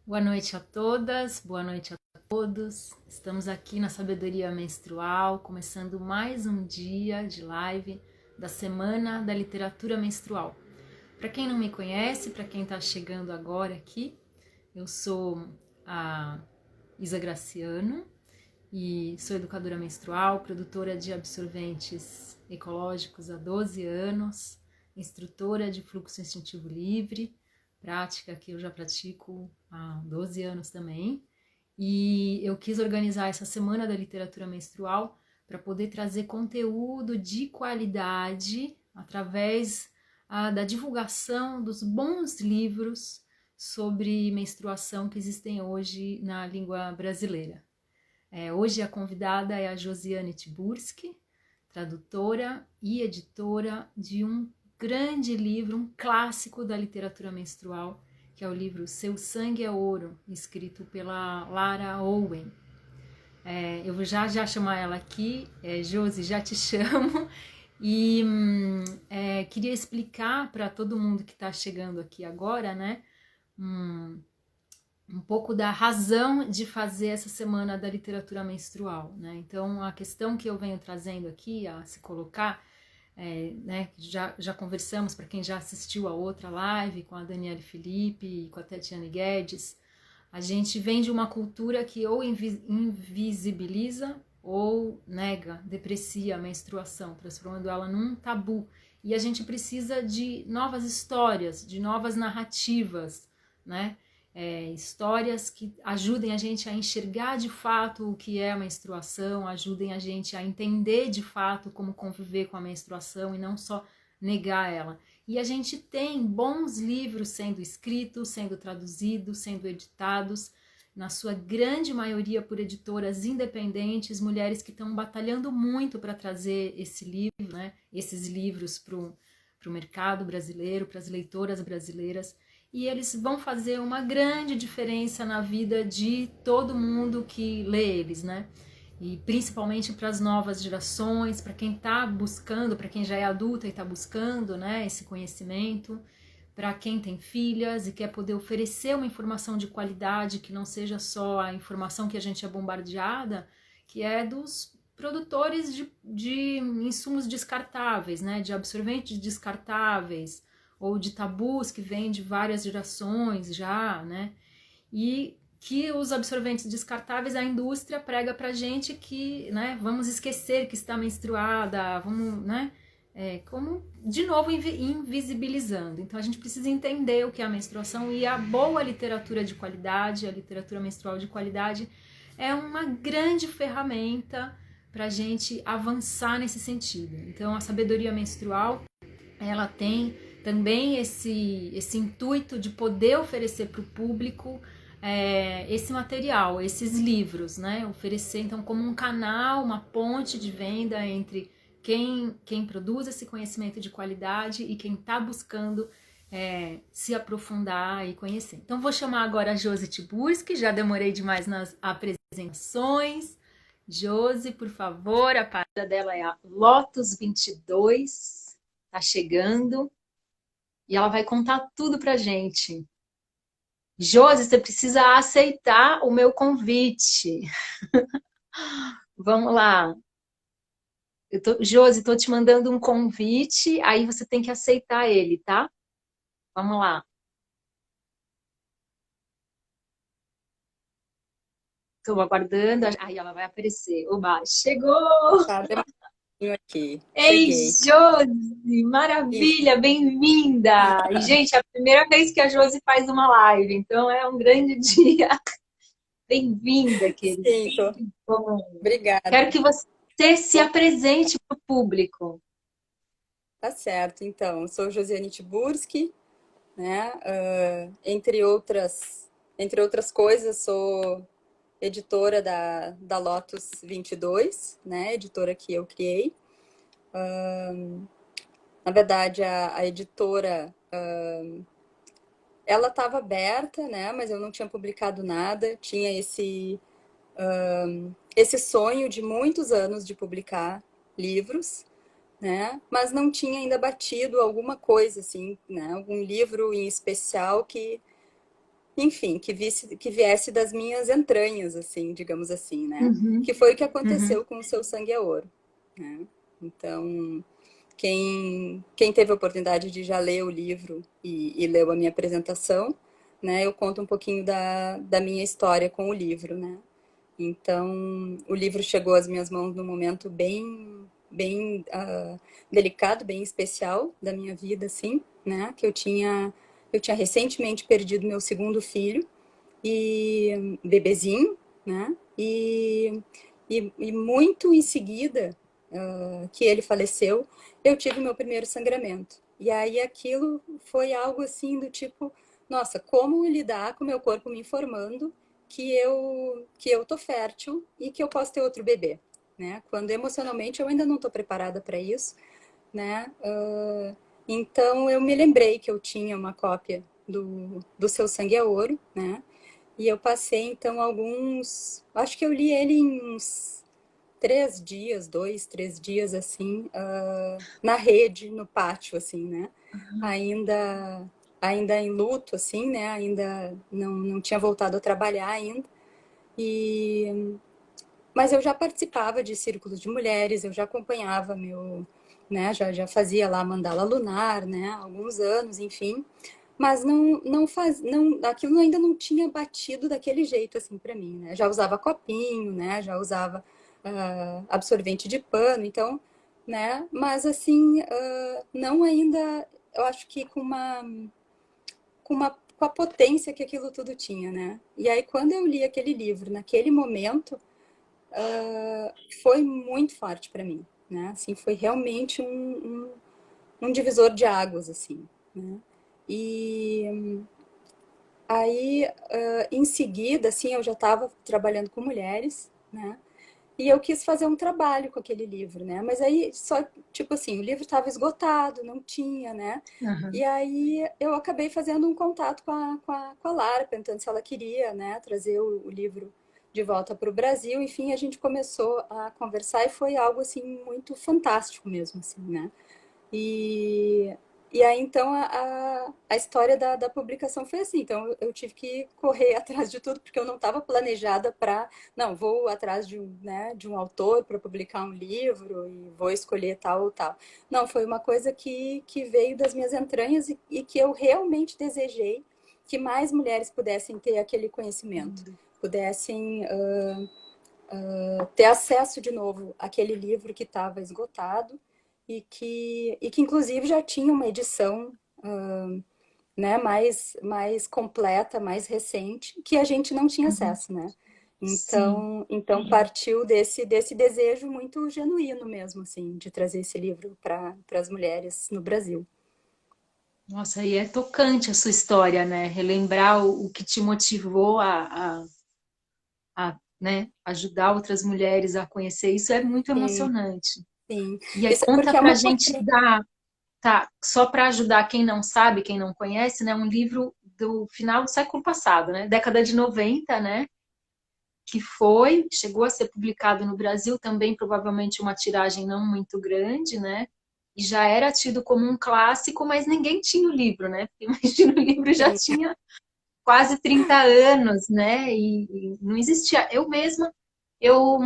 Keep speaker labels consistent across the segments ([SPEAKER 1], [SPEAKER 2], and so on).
[SPEAKER 1] Boa noite a todas, boa noite a todos. Estamos aqui na Sabedoria Menstrual, começando mais um dia de live da Semana da Literatura Menstrual. Para quem não me conhece, para quem está chegando agora aqui, eu sou a Isa Graciano e sou educadora menstrual, produtora de absorventes ecológicos há 12 anos, instrutora de fluxo instintivo livre, prática que eu já pratico há 12 anos também. E eu quis organizar essa Semana da Literatura Menstrual para poder trazer conteúdo de qualidade através da divulgação dos bons livros sobre menstruação que existem hoje na língua brasileira. Hoje a convidada é a Josiane Tiburski, tradutora e editora de um grande livro, um clássico da literatura menstrual, que é o livro Seu Sangue é Ouro, escrito pela Lara Owen. Eu vou já chamar ela aqui, Josi, já te chamo, e queria explicar para todo mundo que está chegando aqui agora, né, um pouco da razão de fazer essa Semana da Literatura Menstrual, né? Então, a questão que eu venho trazendo aqui a se colocar, né, já conversamos, para quem já assistiu a outra live com a Daniele Felipe e com a Tatiane Guedes, a gente vem de uma cultura que ou invisibiliza ou nega, deprecia a menstruação, transformando ela num tabu. E a gente precisa de novas histórias, de novas narrativas, né? Histórias que ajudem a gente a enxergar de fato o que é a menstruação, ajudem a gente a entender de fato como conviver com a menstruação e não só negar ela. E a gente tem bons livros sendo escritos, sendo traduzidos, sendo editados, na sua grande maioria por editoras independentes, mulheres que estão batalhando muito para trazer esse livro, né, esses livros para o mercado brasileiro, para as leitoras brasileiras, e eles vão fazer uma grande diferença na vida de todo mundo que lê eles, né? E principalmente para as novas gerações, para quem está buscando, para quem já é adulta e está buscando, né, esse conhecimento, para quem tem filhas e quer poder oferecer uma informação de qualidade que não seja só a informação que a gente é bombardeada, que é dos produtores de insumos descartáveis, né, de absorventes descartáveis, ou de tabus que vêm de várias gerações já, né, e que os absorventes descartáveis, a indústria prega pra gente que, né, vamos esquecer que está menstruada, vamos, né, como, de novo, invisibilizando. Então, a gente precisa entender o que é a menstruação, e a boa literatura de qualidade, a literatura menstrual de qualidade, é uma grande ferramenta para a gente avançar nesse sentido. Então, a sabedoria menstrual, ela tem também esse intuito de poder oferecer para o público esse material, esses livros, né? Oferecer então como um canal, uma ponte de venda entre quem produz esse conhecimento de qualidade e quem está buscando se aprofundar e conhecer. Então vou chamar agora a Josi Tiburski, já demorei demais nas apresentações. Josi, por favor, a página dela é a Lotus 22, tá chegando, e ela vai contar tudo pra gente. Josi, você precisa aceitar o meu convite. Vamos lá. Josi, tô te mandando um convite, aí você tem que aceitar ele, tá? Vamos lá. Estou aguardando. Aí ela vai aparecer. Oba, chegou!
[SPEAKER 2] Tá, demorou aqui.
[SPEAKER 1] Ei,
[SPEAKER 2] Cheguei.
[SPEAKER 1] Josi!
[SPEAKER 2] Isso,
[SPEAKER 1] Maravilha, bem-vinda! E, gente, é a primeira vez que a Josi faz uma live, então é um grande dia. Bem-vinda, querida.
[SPEAKER 2] sim, tô.
[SPEAKER 1] Que bom.
[SPEAKER 2] Obrigada.
[SPEAKER 1] Quero que você se
[SPEAKER 2] Bom,
[SPEAKER 1] apresente para o público.
[SPEAKER 2] tá certo. Então, eu sou Josiane Tiburski, né? Entre outras coisas, sou editora da Lotus 22, né? Editora que eu criei. Na verdade, a editora, ela estava aberta, né? Mas eu não tinha publicado nada. Tinha esse sonho de muitos anos de publicar livros, né? Mas não tinha ainda batido alguma coisa assim, né? Algum livro em especial que enfim, que viesse das minhas entranhas, assim, digamos assim, né?
[SPEAKER 1] Uhum,
[SPEAKER 2] Que foi o que
[SPEAKER 1] uhum.
[SPEAKER 2] aconteceu com O Seu Sangue é Ouro, né? Então, quem teve a oportunidade de já ler o livro e leu a minha apresentação, né? Eu conto um pouquinho da minha história com o livro, né? Então, o livro chegou às minhas mãos num momento bem delicado, bem especial da minha vida, assim, né? Que eu tinha recentemente perdido meu segundo filho e bebezinho, né? E muito em seguida que ele faleceu, eu tive meu primeiro sangramento. E aí aquilo foi algo assim do tipo, nossa, como lidar com o meu corpo me informando que eu tô fértil e que eu posso ter outro bebê, né? Quando emocionalmente eu ainda não estou preparada para isso, né? Então eu me lembrei que eu tinha uma cópia do Seu Sangue é Ouro, né? E eu passei então acho que eu li ele em uns 3 dias, 2, 3 dias assim, na rede, no pátio, assim, né? Ainda, ainda em luto, assim, né? Ainda não tinha voltado a trabalhar ainda. E mas eu já participava de círculos de mulheres, eu já acompanhava né, já fazia lá mandala lunar, né, há alguns anos, enfim, mas aquilo ainda não tinha batido daquele jeito assim para mim, né? Já usava copinho, né, já usava absorvente de pano, então, né, mas assim, não ainda, eu acho que com a potência que aquilo tudo tinha, né? E aí quando eu li aquele livro, naquele momento foi muito forte para mim, né? Assim, foi realmente um divisor de águas, assim, né? E aí, em seguida, assim, eu já estava trabalhando com mulheres, né? E eu quis fazer um trabalho com aquele livro, né? Mas aí, só, tipo assim, o livro estava esgotado, não tinha, né? E
[SPEAKER 1] Aham.
[SPEAKER 2] aí eu acabei fazendo um contato com a Lara, perguntando se ela queria, né, trazer o livro de volta para o Brasil. Enfim, a gente começou a conversar e foi algo, assim, muito fantástico mesmo, assim, né? E, e aí, então, a história da publicação foi assim. Então, eu tive que correr atrás de tudo, porque eu não estava planejada para, não, vou atrás de um autor para publicar um livro e vou escolher tal ou tal. Não, foi uma coisa que veio das minhas entranhas e que eu realmente desejei que mais mulheres pudessem ter aquele conhecimento, pudessem ter acesso de novo àquele livro que estava esgotado e que inclusive já tinha uma edição né, mais completa, mais recente, que a gente não tinha
[SPEAKER 1] Uhum.
[SPEAKER 2] acesso, né?
[SPEAKER 1] Sim.
[SPEAKER 2] Então partiu desse desejo muito genuíno mesmo, assim, de trazer esse livro para as mulheres no Brasil.
[SPEAKER 1] Nossa, e é tocante a sua história, né? Relembrar o que te motivou né, ajudar outras mulheres a conhecer isso é muito
[SPEAKER 2] Sim,
[SPEAKER 1] emocionante.
[SPEAKER 2] sim.
[SPEAKER 1] E aí
[SPEAKER 2] Isso é
[SPEAKER 1] conta
[SPEAKER 2] porque é
[SPEAKER 1] pra
[SPEAKER 2] uma
[SPEAKER 1] gente
[SPEAKER 2] potência.
[SPEAKER 1] tá, só para ajudar quem não sabe, quem não conhece, né, um livro do final do século passado, né, década de 90, né, que chegou a ser publicado no Brasil também, provavelmente uma tiragem não muito grande, né, e já era tido como um clássico, mas ninguém tinha o livro, né, porque imagina, o livro já
[SPEAKER 2] Sim,
[SPEAKER 1] tinha quase 30 anos, né, e não existia. Eu mesma, eu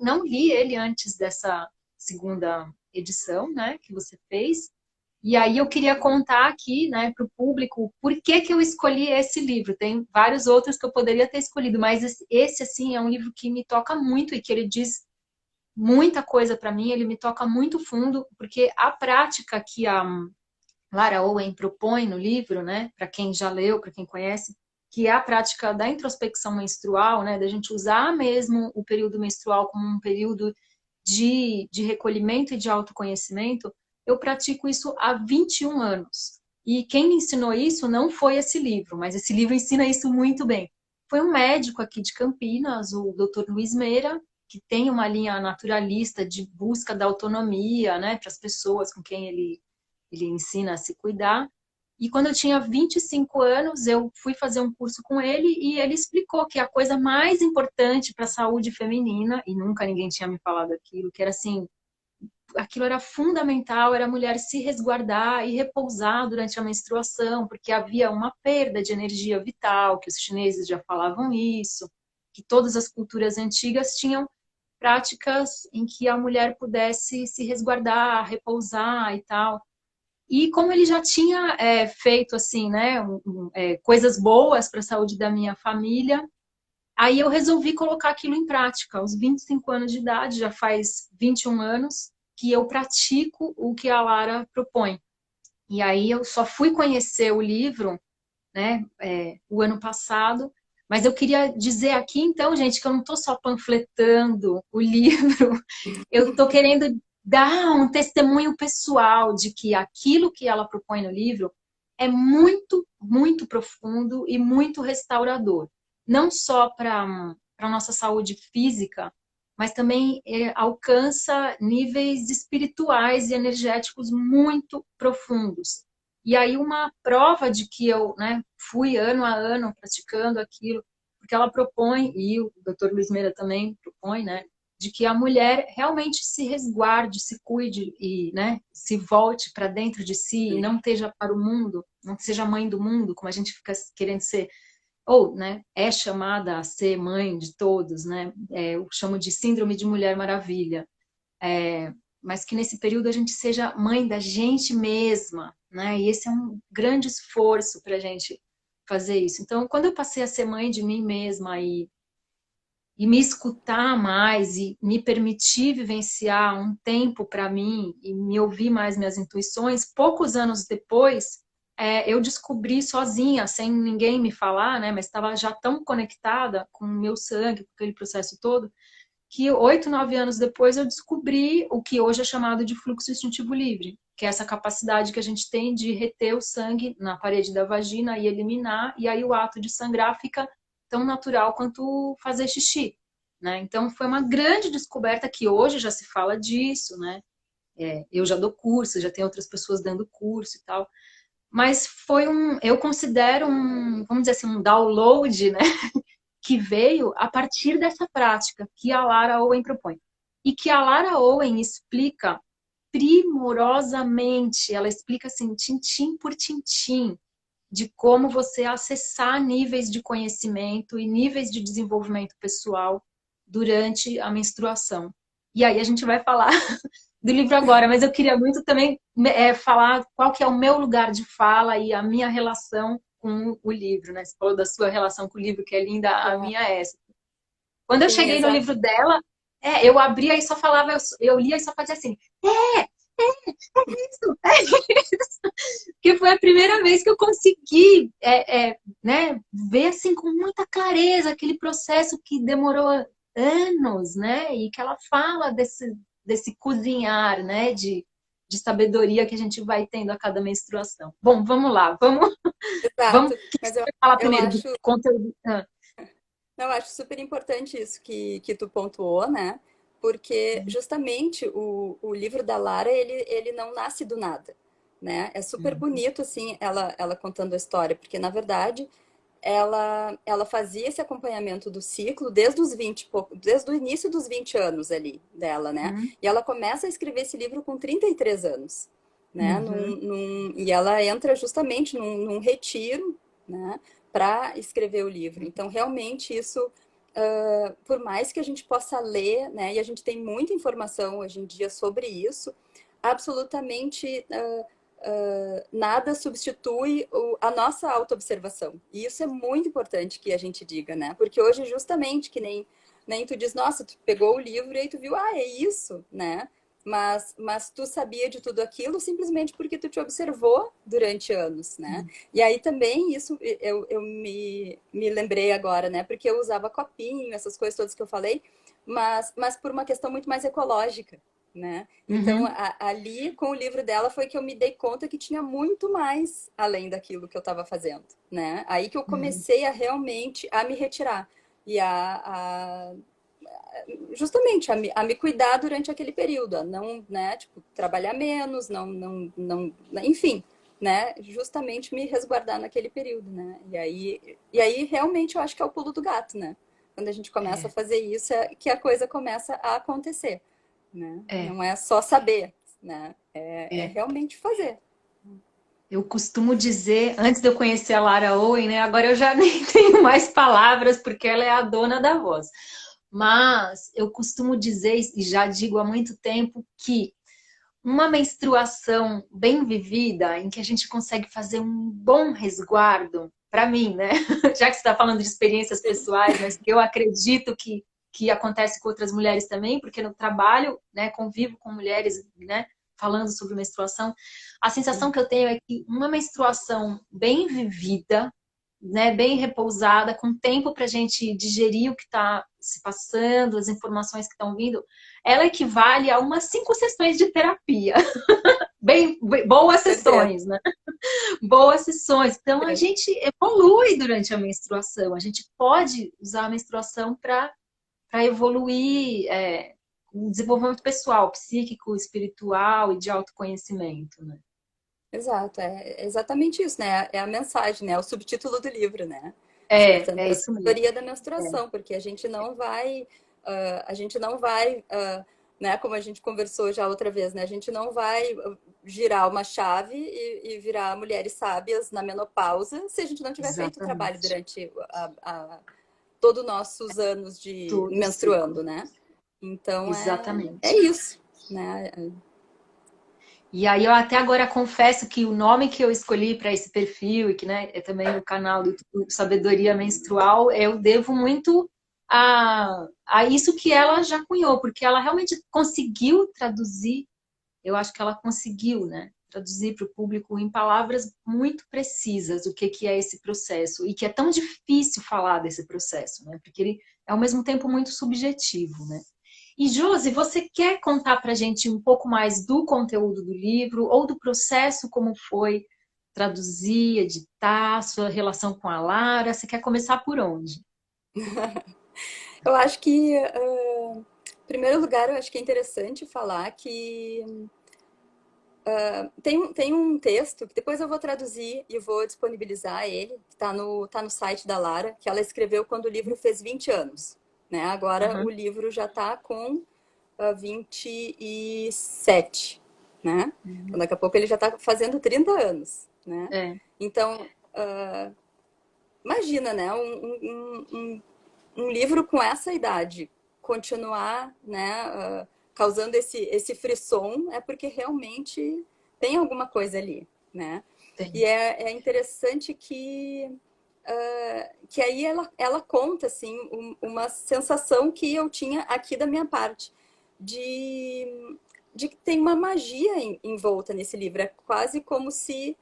[SPEAKER 1] não li ele antes dessa segunda edição, né, que você fez, e aí eu queria contar aqui, né, para o público, por que que eu escolhi esse livro. Tem vários outros que eu poderia ter escolhido, mas esse assim, é um livro que me toca muito e que ele diz muita coisa para mim, ele me toca muito fundo, porque a prática que a Lara Owen propõe no livro, né, para quem já leu, para quem conhece, que é a prática da introspecção menstrual, né, da gente usar mesmo o período menstrual como um período de recolhimento e de autoconhecimento, eu pratico isso há 21 anos. E quem me ensinou isso não foi esse livro, mas esse livro ensina isso muito bem. Foi um médico aqui de Campinas, o Dr. Luiz Meira, que tem uma linha naturalista de busca da autonomia, né, para as pessoas com quem ele ensina a se cuidar. E quando eu tinha 25 anos, eu fui fazer um curso com ele e ele explicou que a coisa mais importante para a saúde feminina, e nunca ninguém tinha me falado aquilo, que era assim, aquilo era fundamental, era a mulher se resguardar e repousar durante a menstruação, porque havia uma perda de energia vital, que os chineses já falavam isso, que todas as culturas antigas tinham práticas em que a mulher pudesse se resguardar, repousar e tal. E como ele já tinha feito assim, né, coisas boas para a saúde da minha família, aí eu resolvi colocar aquilo em prática. Aos 25 anos de idade, já faz 21 anos que eu pratico o que a Lara propõe. E aí eu só fui conhecer o livro, né, o ano passado, mas eu queria dizer aqui, então, gente, que eu não estou só panfletando o livro, eu estou querendo dar um testemunho pessoal de que aquilo que ela propõe no livro é muito, muito profundo e muito restaurador. Não só para a nossa saúde física, mas também alcança níveis espirituais e energéticos muito profundos. E aí uma prova de que eu, né, fui ano a ano praticando aquilo, porque ela propõe, e o Dr. Luiz Meira também propõe, né, de que a mulher realmente se resguarde, se cuide e, né, se volte para dentro de si e não esteja para o mundo, não seja mãe do mundo, como a gente fica querendo ser, ou, né, é chamada a ser mãe de todos, né, eu chamo de síndrome de Mulher Maravilha, mas que nesse período a gente seja mãe da gente mesma, né, e esse é um grande esforço para a gente fazer isso. Então, quando eu passei a ser mãe de mim mesma e me escutar mais e me permitir vivenciar um tempo para mim e me ouvir mais minhas intuições, poucos anos depois, eu descobri sozinha, sem ninguém me falar, né, mas estava já tão conectada com o meu sangue, com aquele processo todo, que 8, 9 anos depois eu descobri o que hoje é chamado de fluxo instintivo livre, que é essa capacidade que a gente tem de reter o sangue na parede da vagina e eliminar, e aí o ato de sangrar fica tão natural quanto fazer xixi, né? Então foi uma grande descoberta que hoje já se fala disso, né? Eu já dou curso, já tem outras pessoas dando curso e tal, mas eu considero vamos dizer assim, um download, né? Que veio a partir dessa prática que a Lara Owen propõe. E que a Lara Owen explica primorosamente, ela explica assim, tintim por tintim, de como você acessar níveis de conhecimento e níveis de desenvolvimento pessoal durante a menstruação. E aí a gente vai falar do livro agora, mas eu queria muito também falar qual que é o meu lugar de fala e a minha relação com o livro, né? Você falou da sua relação com o livro, que é linda, a minha é essa. Quando eu
[SPEAKER 2] Sim,
[SPEAKER 1] cheguei no
[SPEAKER 2] exato.
[SPEAKER 1] livro dela, eu abria e só falava, eu lia e só fazia assim, isso, é isso. Porque foi a primeira vez que eu consegui né, ver assim com muita clareza aquele processo que demorou anos, né? E que ela fala desse cozinhar, né? De sabedoria que a gente vai tendo a cada menstruação. Bom, vamos lá, vamos.
[SPEAKER 2] Exato.
[SPEAKER 1] O que
[SPEAKER 2] Mas
[SPEAKER 1] você vai falar
[SPEAKER 2] eu
[SPEAKER 1] primeiro do
[SPEAKER 2] acho,
[SPEAKER 1] conteúdo?
[SPEAKER 2] não, eu acho super importante isso que tu pontuou, né? Porque justamente o livro da Lara, ele não nasce do nada, né? É super bonito, assim, ela contando a história, porque, na verdade, ela fazia esse acompanhamento do ciclo desde os 20 e pouco, desde o início dos 20 anos ali dela, né?
[SPEAKER 1] Uhum,
[SPEAKER 2] E ela começa a escrever esse livro com 33 anos, né?
[SPEAKER 1] uhum,
[SPEAKER 2] E ela entra justamente num retiro, né? Para escrever o livro. Então, realmente, isso, por mais que a gente possa ler, né? E a gente tem muita informação hoje em dia sobre isso, absolutamente nada substitui a nossa autoobservação. E isso é muito importante que a gente diga, né? Porque hoje, justamente, que nem tu diz, nossa, tu pegou o livro e aí tu viu, é isso, né? Mas tu sabia de tudo aquilo simplesmente porque tu te observou durante anos, né? E aí também isso eu me lembrei agora, né? Porque eu usava copinho, essas coisas todas que eu falei, mas por uma questão muito mais ecológica, né? Então,
[SPEAKER 1] uhum,
[SPEAKER 2] ali com o livro dela foi que eu me dei conta que tinha muito mais além daquilo que eu estava fazendo, né? Aí que eu
[SPEAKER 1] uhum.
[SPEAKER 2] comecei a realmente a me retirar e justamente a me cuidar durante aquele período, a não, né, tipo, trabalhar menos, não, enfim, né, justamente me resguardar naquele período, né? E aí realmente eu acho que é o pulo do gato, né? Quando a gente começa a fazer isso, é que a coisa começa a acontecer. né?
[SPEAKER 1] É,
[SPEAKER 2] Não é só saber, né? É
[SPEAKER 1] é.
[SPEAKER 2] realmente fazer.
[SPEAKER 1] Eu costumo dizer, antes de eu conhecer a Lara Owen, né? Agora eu já nem tenho mais palavras, porque ela é a dona da voz. Mas eu costumo dizer, e já digo há muito tempo, que uma menstruação bem vivida, em que a gente consegue fazer um bom resguardo, para mim, né? Já que você está falando de experiências pessoais, mas que eu acredito que acontece com outras mulheres também, porque no trabalho, né, convivo com mulheres, né, falando sobre menstruação, a sensação que eu tenho é que uma menstruação bem vivida, né, bem repousada, com tempo para a gente digerir o que está se passando, as informações que estão vindo, ela equivale a umas 5 sessões de terapia. Boas
[SPEAKER 2] Certeza.
[SPEAKER 1] sessões, né? Boas sessões. Então a gente evolui durante a menstruação. A gente pode usar a menstruação para evoluir o desenvolvimento pessoal, psíquico, espiritual e de autoconhecimento, né?
[SPEAKER 2] Exato, é exatamente isso, né? É a mensagem, né? É o subtítulo do livro, né?
[SPEAKER 1] É
[SPEAKER 2] A
[SPEAKER 1] isso mesmo.
[SPEAKER 2] sabedoria da menstruação, porque a gente não vai, a gente não vai, né? Como a gente conversou já outra vez, né? A gente não vai girar uma chave e virar mulheres sábias na menopausa se a gente não tiver feito o trabalho
[SPEAKER 1] Exatamente.
[SPEAKER 2] durante todos os nossos anos de
[SPEAKER 1] Todo o ciclo.
[SPEAKER 2] menstruando, né? Então é
[SPEAKER 1] Exatamente.
[SPEAKER 2] isso, né?
[SPEAKER 1] E aí eu até agora confesso que o nome que eu escolhi para esse perfil, e que, né, é também o canal do Sabedoria Menstrual, eu devo muito a isso que ela já cunhou, porque ela realmente conseguiu traduzir, eu acho que ela conseguiu, né, traduzir para o público em palavras muito precisas o que é esse processo, e que é tão difícil falar desse processo, né, porque ele é ao mesmo tempo muito subjetivo, né. E Josi, você quer contar para a gente um pouco mais do conteúdo do livro ou do processo, como foi traduzir, editar, sua relação com a Lara? Você quer começar por onde?
[SPEAKER 2] Eu acho que, em primeiro lugar, eu acho que é interessante falar que tem um texto que depois eu vou traduzir e vou disponibilizar ele, que tá no site da Lara, que ela escreveu quando o livro fez 20 anos. Né? Agora o
[SPEAKER 1] Aham.
[SPEAKER 2] livro já está com 27, né? Então,
[SPEAKER 1] Uhum.
[SPEAKER 2] daqui a pouco ele já está fazendo 30 anos, né?
[SPEAKER 1] É,
[SPEAKER 2] Então, imagina, né? Um livro com essa idade continuar, né, causando esse frisson é porque realmente tem alguma coisa ali, né? E
[SPEAKER 1] tem.
[SPEAKER 2] é interessante que aí ela conta assim uma sensação que eu tinha aqui da minha parte de que tem uma magia envolta nesse livro. É quase como se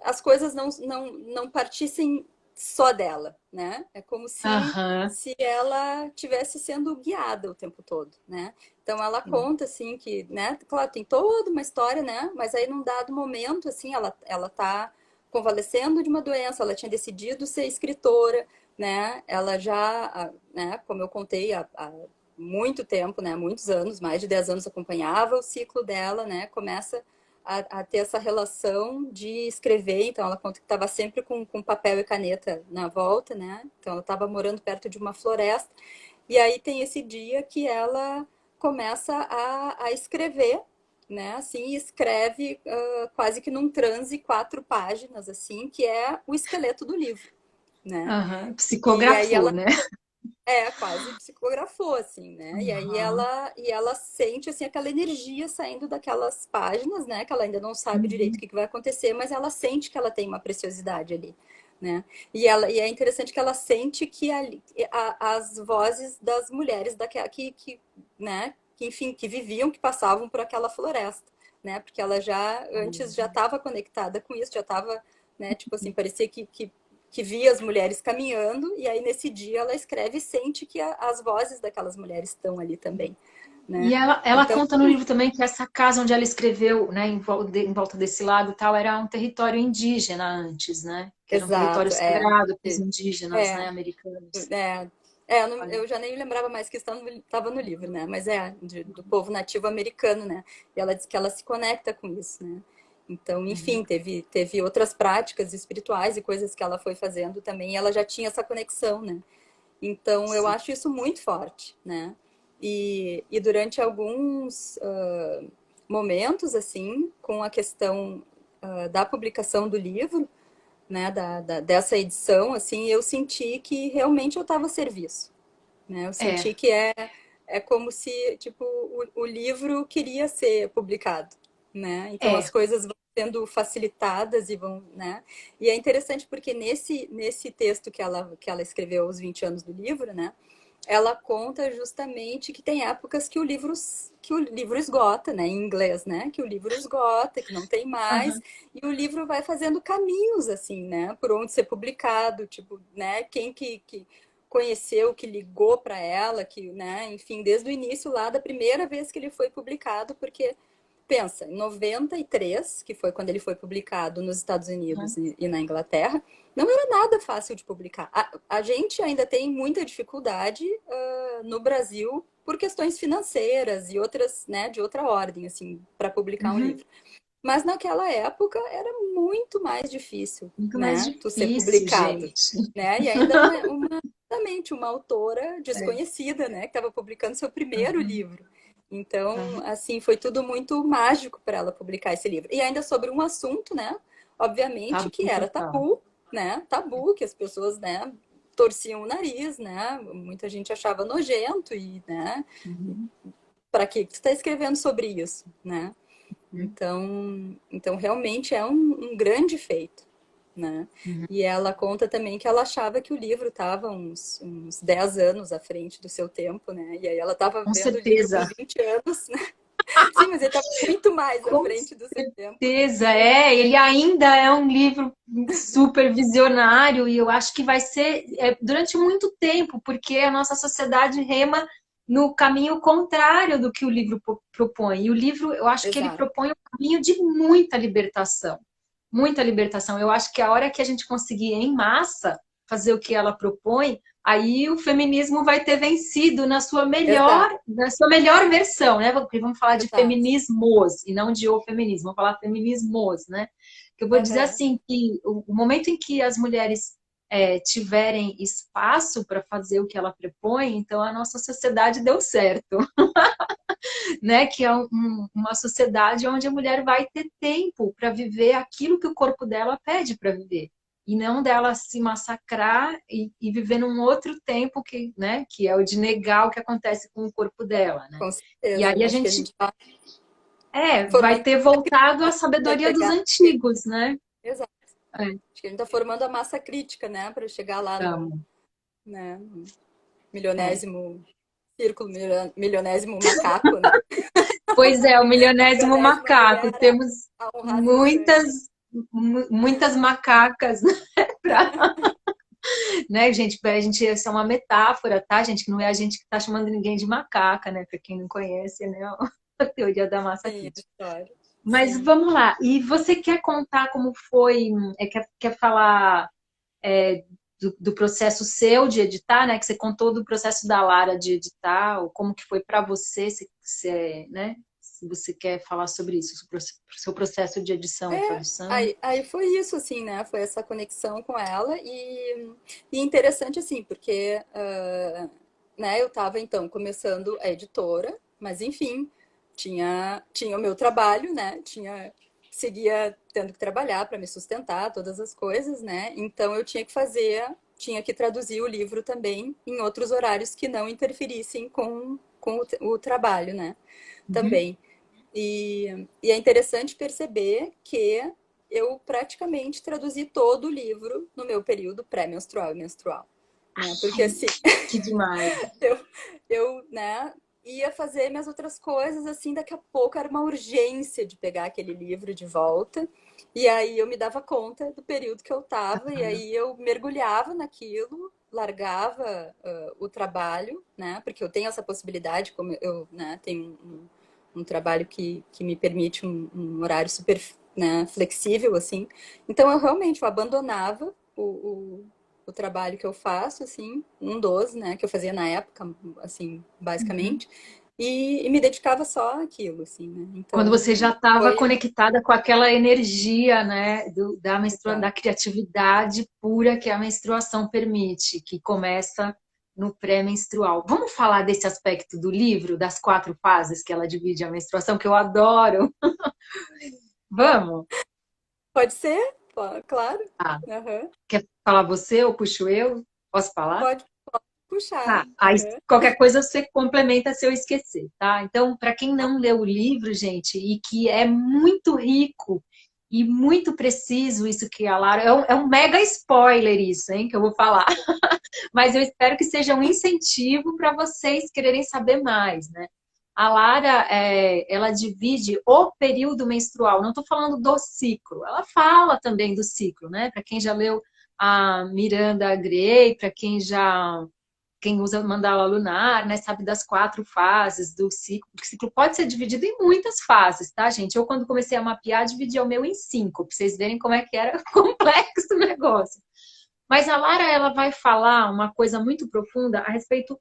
[SPEAKER 2] as coisas não partissem só dela, né? É como
[SPEAKER 1] Aham.
[SPEAKER 2] se ela tivesse sendo guiada o tempo todo, né? Então ela conta assim que, né? Claro, tem toda uma história, né? Mas aí num dado momento, assim, ela tá convalescendo de uma doença, ela tinha decidido ser escritora, né? Ela já, né? Como eu contei há muito tempo, né? Muitos anos, mais de 10 anos acompanhava o ciclo dela, né? Começa ter essa relação de escrever. Então, ela conta que estava sempre com papel e caneta na volta, né? Então, ela estava morando perto de uma floresta. E aí tem esse dia que ela começa a escrever, né? Assim, escreve quase que num transe 4 páginas, assim, que é o esqueleto do livro, né?
[SPEAKER 1] Aham.
[SPEAKER 2] E aí
[SPEAKER 1] Psicografou,
[SPEAKER 2] ela
[SPEAKER 1] né?
[SPEAKER 2] quase psicografou, assim, né? E aí
[SPEAKER 1] Aham.
[SPEAKER 2] ela sente, assim, aquela energia saindo daquelas páginas, né? Que ela ainda não sabe direito o
[SPEAKER 1] Uhum.
[SPEAKER 2] que vai acontecer, mas ela sente que ela tem uma preciosidade ali, né? E é interessante que ela sente que as vozes das mulheres né? Que, enfim, que viviam, que passavam por aquela floresta, né? Porque ela já, antes, já estava conectada com isso, já estava, né? Tipo assim, parecia que via as mulheres caminhando, e aí nesse dia ela escreve e sente que as vozes daquelas mulheres estão ali também,
[SPEAKER 1] E
[SPEAKER 2] né?
[SPEAKER 1] ela
[SPEAKER 2] Então,
[SPEAKER 1] conta no livro também que essa casa onde ela escreveu, né, em volta desse lago e tal, era um território indígena antes, né? Que era um território
[SPEAKER 2] exato,
[SPEAKER 1] sagrado para os indígenas, né,
[SPEAKER 2] é,
[SPEAKER 1] americanos. Olha.
[SPEAKER 2] eu já nem lembrava mais que estava no livro, né? Mas do povo nativo americano, né? E ela diz que ela se conecta com isso, né? Então, enfim, teve outras práticas espirituais e coisas que ela foi fazendo também, e ela já tinha essa conexão, né? Então, eu
[SPEAKER 1] Sim.
[SPEAKER 2] acho isso muito forte, né? E durante alguns momentos, assim, com a questão da publicação do livro, né, dessa edição, assim, eu senti que realmente eu estava a serviço, né? Eu
[SPEAKER 1] É,
[SPEAKER 2] senti que é como se, tipo, o livro queria ser publicado, né? Então as
[SPEAKER 1] é.
[SPEAKER 2] coisas vão sendo facilitadas e vão, né? E é interessante porque nesse texto que ela escreveu aos 20 anos do livro, né? Ela conta justamente que tem épocas que o livro esgota, né, em inglês, né, que o livro esgota, que não tem mais,
[SPEAKER 1] Aham.
[SPEAKER 2] e o livro vai fazendo caminhos assim, né, por onde ser publicado, tipo, né, quem que conheceu, que ligou para ela, que, né, enfim, desde o início lá da primeira vez que ele foi publicado, porque pensa, em 93, que foi quando ele foi publicado nos Estados Unidos
[SPEAKER 1] Aham.
[SPEAKER 2] e na Inglaterra, não era nada fácil de publicar. A gente ainda tem muita dificuldade no Brasil por questões financeiras e outras, né, de outra ordem, assim, para publicar um
[SPEAKER 1] Uhum.
[SPEAKER 2] livro. Mas naquela época era muito mais difícil,
[SPEAKER 1] Muito mais
[SPEAKER 2] né, tu ser
[SPEAKER 1] difícil,
[SPEAKER 2] publicado,
[SPEAKER 1] gente.
[SPEAKER 2] né? E ainda exatamente uma autora
[SPEAKER 1] É.
[SPEAKER 2] desconhecida, né, que estava publicando seu primeiro
[SPEAKER 1] Aham.
[SPEAKER 2] livro. Então,
[SPEAKER 1] Aham.
[SPEAKER 2] assim, foi tudo muito mágico para ela publicar esse livro. E ainda sobre um assunto, né, obviamente que
[SPEAKER 1] Tabu
[SPEAKER 2] era
[SPEAKER 1] total.
[SPEAKER 2] tabu, né, tabu, que as pessoas, né, torciam o nariz, né, muita gente achava nojento e, né,
[SPEAKER 1] Uhum.
[SPEAKER 2] para que tu está escrevendo sobre isso, né?
[SPEAKER 1] Uhum.
[SPEAKER 2] Então realmente é um grande feito, né?
[SPEAKER 1] Uhum.
[SPEAKER 2] E ela conta também que ela achava que o livro estava uns 10 anos à frente do seu tempo, né? E aí ela estava
[SPEAKER 1] Com
[SPEAKER 2] vendo o livro com
[SPEAKER 1] certeza.
[SPEAKER 2] 20 anos, né? Sim, mas ele estava muito mais à
[SPEAKER 1] Com
[SPEAKER 2] frente do seu tempo.
[SPEAKER 1] certeza, é. Ele ainda é um livro super visionário e eu acho que vai ser durante muito tempo, porque a nossa sociedade rema no caminho contrário do que o livro propõe. E o livro, eu acho que ele
[SPEAKER 2] Exato.
[SPEAKER 1] propõe um caminho de muita libertação. Muita libertação. Eu acho que a hora que a gente conseguir em massa fazer o que ela propõe, aí o feminismo vai ter vencido
[SPEAKER 2] Exato.
[SPEAKER 1] na sua melhor versão, né? Porque vamos falar de
[SPEAKER 2] Exato.
[SPEAKER 1] feminismos e não de o feminismo, vamos falar feminismos, né? Que eu vou dizer
[SPEAKER 2] Aham.
[SPEAKER 1] assim que o momento em que as mulheres tiverem espaço para fazer o que ela propõe, então a nossa sociedade deu certo, né? Que é uma sociedade onde a mulher vai ter tempo para viver aquilo que o corpo dela pede para viver. E não dela se massacrar e viver num outro tempo que, né, que é o de negar o que acontece com o corpo dela, né?
[SPEAKER 2] Com
[SPEAKER 1] E
[SPEAKER 2] certeza.
[SPEAKER 1] aí a
[SPEAKER 2] Acho que a
[SPEAKER 1] gente
[SPEAKER 2] gente está
[SPEAKER 1] vai
[SPEAKER 2] formando
[SPEAKER 1] ter
[SPEAKER 2] massa
[SPEAKER 1] voltado à
[SPEAKER 2] crítica que vai
[SPEAKER 1] sabedoria dos
[SPEAKER 2] chegar.
[SPEAKER 1] antigos, né?
[SPEAKER 2] Exato.
[SPEAKER 1] É,
[SPEAKER 2] Acho que a gente está formando a massa crítica, né? Para chegar lá no,
[SPEAKER 1] então,
[SPEAKER 2] né, no
[SPEAKER 1] é.
[SPEAKER 2] milionésimo círculo, milionésimo macaco, né?
[SPEAKER 1] Pois é, o milionésimo
[SPEAKER 2] Milionésima
[SPEAKER 1] macaco.
[SPEAKER 2] mulher
[SPEAKER 1] Temos
[SPEAKER 2] a honrar seu sangue.
[SPEAKER 1] muitas macacas, né? Né, gente? A gente, essa é uma metáfora, tá, gente? Que não é a gente que tá chamando ninguém de macaca, né? Para quem não conhece, né? A teoria da massa
[SPEAKER 2] Sim, a
[SPEAKER 1] crítica.
[SPEAKER 2] história.
[SPEAKER 1] Mas
[SPEAKER 2] Sim.
[SPEAKER 1] vamos lá. E você quer contar como foi? Quer falar do processo seu de editar, né? Que você contou do processo da Lara de editar, ou como que foi para você, né? Se você quer falar sobre isso, seu processo de edição e tradução.
[SPEAKER 2] Aí foi isso, assim, né? Foi essa conexão com ela e interessante, assim, porque né, eu estava, então, começando a editora, mas, enfim, tinha o meu trabalho, né? Seguia tendo que trabalhar para me sustentar, todas as coisas, né? Então, eu tinha que traduzir o livro também em outros horários que não interferissem com o trabalho, né?
[SPEAKER 1] Uhum.
[SPEAKER 2] Também. E é interessante perceber que eu praticamente traduzi todo o livro no meu período pré-menstrual e menstrual, né? Porque
[SPEAKER 1] Ai,
[SPEAKER 2] assim,
[SPEAKER 1] que demais.
[SPEAKER 2] eu, né, ia fazer minhas outras coisas, assim, daqui a pouco era uma urgência de pegar aquele livro de volta. E aí eu me dava conta do período que eu estava, e aí eu mergulhava naquilo, largava o trabalho, né? Porque eu tenho essa possibilidade, como eu, né, tenho um trabalho que me permite um horário super, né, flexível, assim. Então eu realmente eu abandonava o trabalho que eu faço, assim, um dos, né, que eu fazia na época, assim,
[SPEAKER 1] Uhum.
[SPEAKER 2] basicamente, e me dedicava só àquilo, assim, né?
[SPEAKER 1] Quando você já
[SPEAKER 2] Então,
[SPEAKER 1] estava
[SPEAKER 2] foi.
[SPEAKER 1] conectada com aquela energia, né, da
[SPEAKER 2] Exato.
[SPEAKER 1] criatividade pura que a menstruação permite, que começa no pré-menstrual. Vamos falar desse aspecto do livro, das 4 fases que ela divide a menstruação, que eu adoro. Vamos?
[SPEAKER 2] Pode ser? Claro.
[SPEAKER 1] Ah,
[SPEAKER 2] Aham.
[SPEAKER 1] quer falar você ou puxo eu? Posso falar?
[SPEAKER 2] Pode puxar.
[SPEAKER 1] Tá, aí
[SPEAKER 2] Aham.
[SPEAKER 1] qualquer coisa você complementa se eu esquecer, tá? Então, para quem não leu o livro, gente, e que é muito rico e muito preciso isso que a Lara... É um mega spoiler isso, hein, que eu vou falar. Mas eu espero que seja um incentivo para vocês quererem saber mais, né? A Lara, ela divide o período menstrual, não estou falando do ciclo, ela fala também do ciclo, né? Para quem já leu a Miranda Gray, para quem usa mandala lunar, né, sabe das 4 fases do ciclo. O ciclo pode ser dividido em muitas fases, tá, gente? Eu, quando comecei a mapear, dividi o meu em 5, para vocês verem como é que era complexo o negócio. Mas a Lara, ela vai falar uma coisa muito profunda a respeito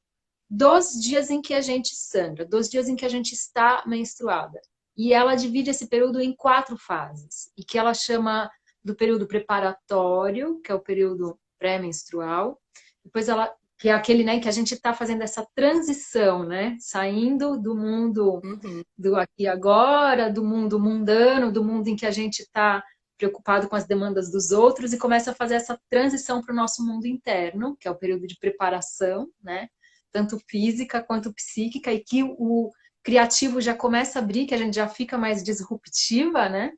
[SPEAKER 1] dos dias em que a gente sangra, dos dias em que a gente está menstruada. E ela divide esse período em 4 fases, e que ela chama do período preparatório, que é o período pré-menstrual. Depois ela, que é aquele, né, que a gente está fazendo essa transição, né, saindo do mundo
[SPEAKER 2] Uhum.
[SPEAKER 1] do aqui e agora, do mundo mundano, do mundo em que a gente está preocupado com as demandas dos outros e começa a fazer essa transição para o nosso mundo interno, que é o período de preparação, né? Tanto física quanto psíquica, e que o criativo já começa a abrir, que a gente já fica mais disruptiva, né?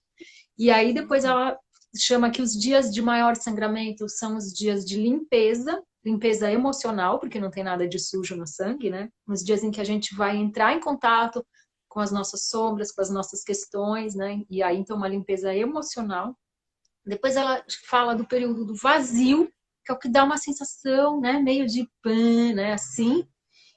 [SPEAKER 1] E aí depois
[SPEAKER 2] Uhum.
[SPEAKER 1] ela chama que os dias de maior sangramento são os dias de limpeza, limpeza emocional, porque não tem nada de sujo no sangue, né? Os dias em que a gente vai entrar em contato com as nossas sombras, com as nossas questões, né? E aí então uma limpeza emocional. Depois ela fala do período do vazio, que é o que dá uma sensação, né, meio de pan, né, assim,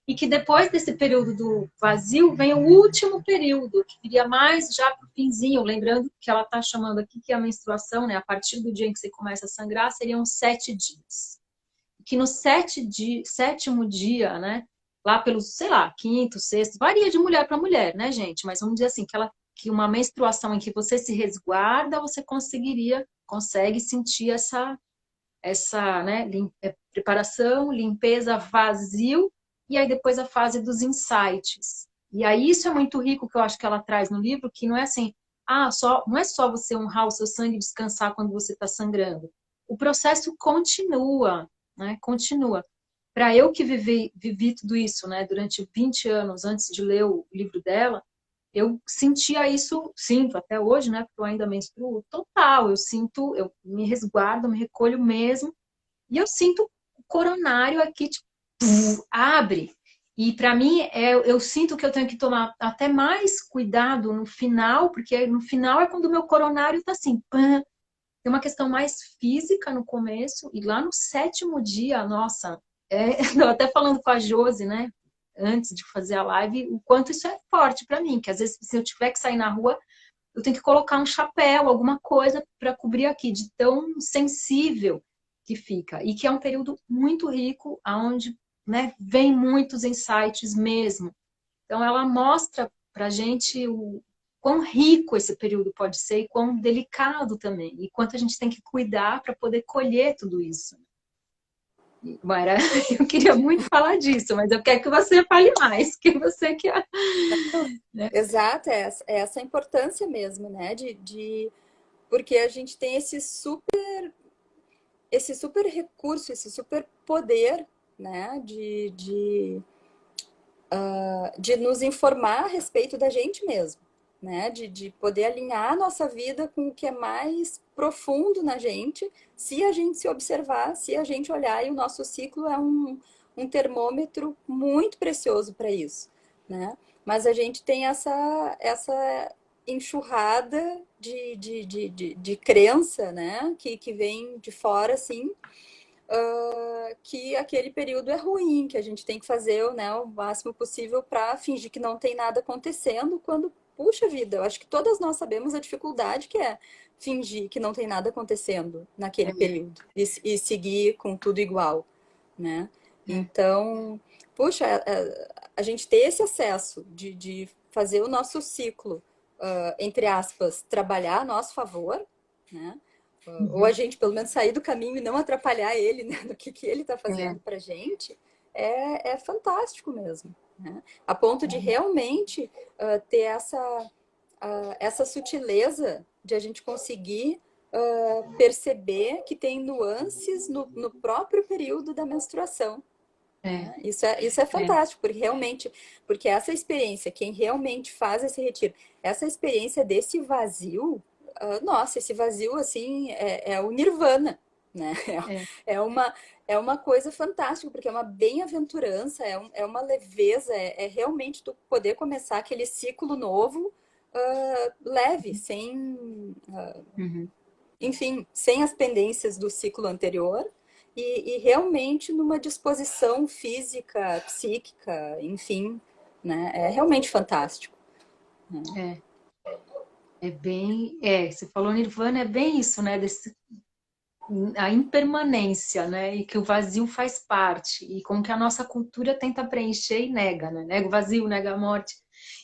[SPEAKER 1] e que depois desse período do vazio vem o último período, que viria mais já para o finzinho, lembrando que ela está chamando aqui que a menstruação, né, a partir do dia em que você começa a sangrar, seriam 7 dias. Que no 7º dia, né, lá pelo, sei lá, quinto, sexto, varia de mulher para mulher, né, gente? Mas vamos dizer assim, que uma menstruação em que você se resguarda, você consegue sentir essa, né, preparação, limpeza, vazio, e aí depois a fase dos insights. E aí isso é muito rico, que eu acho que ela traz no livro, que não é assim, não é só você honrar o seu sangue e descansar quando você está sangrando. O processo continua, né? Continua. Para eu que vivi tudo isso, né, durante 20 anos antes de ler o livro dela, eu sentia isso, sinto até hoje, né, porque eu ainda menstruo, total, eu me resguardo, me recolho mesmo, e eu sinto o coronário aqui, tipo, abre. E para mim, eu sinto que eu tenho que tomar até mais cuidado no final, porque no final é quando o meu coronário tá assim, pã. Tem uma questão mais física no começo, e lá no 7º dia, nossa, eu até falando com a Josi, né, antes de fazer a live, o quanto isso é forte para mim, que às vezes se eu tiver que sair na rua, eu tenho que colocar um chapéu, alguma coisa para cobrir aqui, de tão sensível que fica. E que é um período muito rico, aonde, né, vem muitos insights mesmo. Então ela mostra pra gente o quão rico esse período pode ser e quão delicado também, e quanto a gente tem que cuidar para poder colher tudo isso. Mara, eu queria muito falar disso, mas eu quero que você fale mais, que você que é, né?
[SPEAKER 2] Exato, é essa a importância mesmo, né? Porque a gente tem esse super recurso, esse super poder, né? De nos informar a respeito da gente mesmo, né? De poder alinhar a nossa vida com o que é mais profundo na gente, se a gente se observar, se a gente olhar, e o nosso ciclo é um termômetro muito precioso para isso, né? Mas a gente tem essa enxurrada de crença, né? Que vem de fora, assim, que aquele período é ruim, que a gente tem que fazer, né, o máximo possível para fingir que não tem nada acontecendo, quando, puxa vida, eu acho que todas nós sabemos a dificuldade que é fingir que não tem nada acontecendo naquele período e seguir com tudo igual, né?
[SPEAKER 1] É,
[SPEAKER 2] Então, puxa, a gente ter esse acesso de fazer o nosso ciclo, entre aspas, trabalhar a nosso favor, né? Ou a
[SPEAKER 1] uhum,
[SPEAKER 2] gente, pelo menos, sair do caminho e não atrapalhar ele, né, no que ele está
[SPEAKER 1] é,
[SPEAKER 2] fazendo para gente, é fantástico mesmo, né? A ponto de realmente ter essa sutileza de a gente conseguir perceber que tem nuances no próprio período da menstruação.
[SPEAKER 1] É,
[SPEAKER 2] Né? Isso é
[SPEAKER 1] é,
[SPEAKER 2] fantástico, porque realmente, porque essa experiência, quem realmente faz esse retiro, essa experiência desse vazio, nossa, esse vazio assim é o nirvana, né?
[SPEAKER 1] é,
[SPEAKER 2] É uma, é uma coisa fantástica, porque é uma bem-aventurança, é uma leveza, é realmente tu poder começar aquele ciclo novo leve, sem,
[SPEAKER 1] uhum,
[SPEAKER 2] enfim, sem as pendências do ciclo anterior e realmente numa disposição física, psíquica, enfim, né? É realmente fantástico.
[SPEAKER 1] é, é bem, você falou Nirvana, é bem isso, né, a impermanência, né, e que o vazio faz parte, e como que a nossa cultura tenta preencher e nega, né, nega o vazio, nega a morte.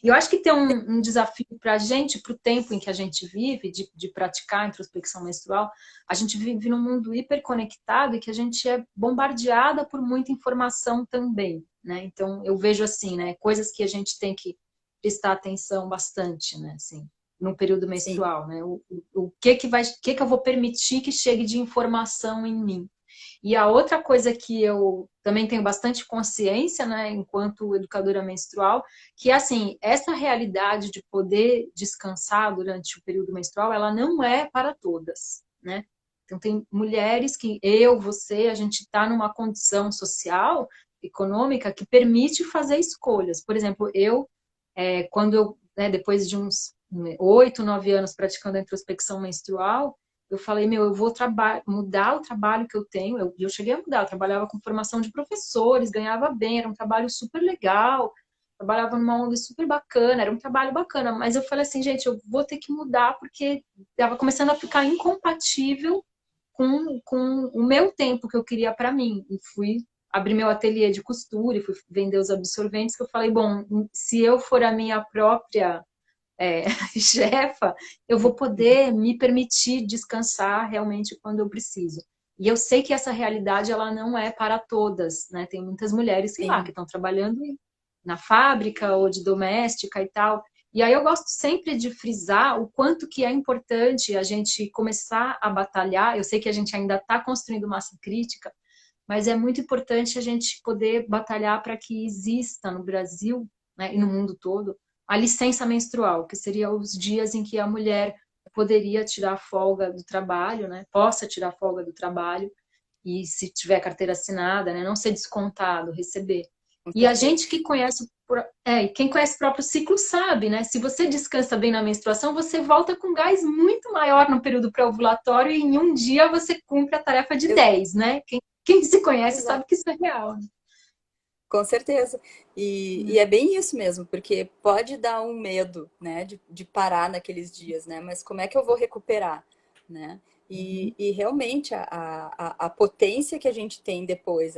[SPEAKER 1] E eu acho que tem um desafio para a gente, para o tempo em que a gente vive, de praticar a introspecção menstrual, a gente vive num mundo hiperconectado e que a gente é bombardeada por muita informação também, né, então eu vejo assim, né, coisas que a gente tem que prestar atenção bastante, né, assim, no período
[SPEAKER 2] Sim,
[SPEAKER 1] menstrual, né? O que que vai, o que que eu vou permitir que chegue de informação em mim? E a outra coisa que eu também tenho bastante consciência, né, enquanto educadora menstrual, que é assim, essa realidade de poder descansar durante o período menstrual, ela não é para todas, né? Então tem mulheres que eu, você, a gente está numa condição social, econômica que permite fazer escolhas. Por exemplo, quando eu, né, depois de uns 8, 9 anos praticando a introspecção menstrual, eu falei, meu, eu vou mudar o trabalho que eu tenho. Eu cheguei a mudar, eu trabalhava com formação de professores, ganhava bem, era um trabalho super legal, trabalhava numa ONG super bacana, era um trabalho bacana, mas eu falei assim, gente, eu vou ter que mudar porque estava começando a ficar incompatível com o meu tempo que eu queria para mim. E fui abrir meu ateliê de costura e fui vender os absorventes, que eu falei, bom, se eu for a minha própria chefa, eu vou poder me permitir descansar realmente quando eu preciso. E eu sei que essa realidade ela não é para todas, né? Tem muitas mulheres, sei lá, que
[SPEAKER 2] sim.
[SPEAKER 1] estão trabalhando na fábrica ou de doméstica e tal. E aí eu gosto sempre de frisar o quanto que é importante a gente começar a batalhar. Eu sei que a gente ainda está construindo massa crítica, mas é muito importante a gente poder batalhar para que exista no Brasil, né, e no mundo todo a licença menstrual, que seria os dias em que a mulher poderia tirar folga do trabalho, né, possa tirar folga do trabalho e se tiver carteira assinada, né, não ser descontado, receber.
[SPEAKER 2] Com
[SPEAKER 1] E a
[SPEAKER 2] certeza.
[SPEAKER 1] gente que conhece, quem conhece o próprio ciclo sabe, né? Se você descansa bem na menstruação, você volta com gás muito maior no período pré-ovulatório e em um dia você cumpre a tarefa de
[SPEAKER 2] Ex-
[SPEAKER 1] 10, né? Quem se conhece sabe
[SPEAKER 2] Exato.
[SPEAKER 1] que isso é real. Né?
[SPEAKER 2] Com certeza. E é bem isso mesmo, porque pode dar um medo, né, de parar naqueles dias, né? Mas como é que eu vou recuperar, né?
[SPEAKER 1] Uhum.
[SPEAKER 2] E realmente a potência que a gente tem depois,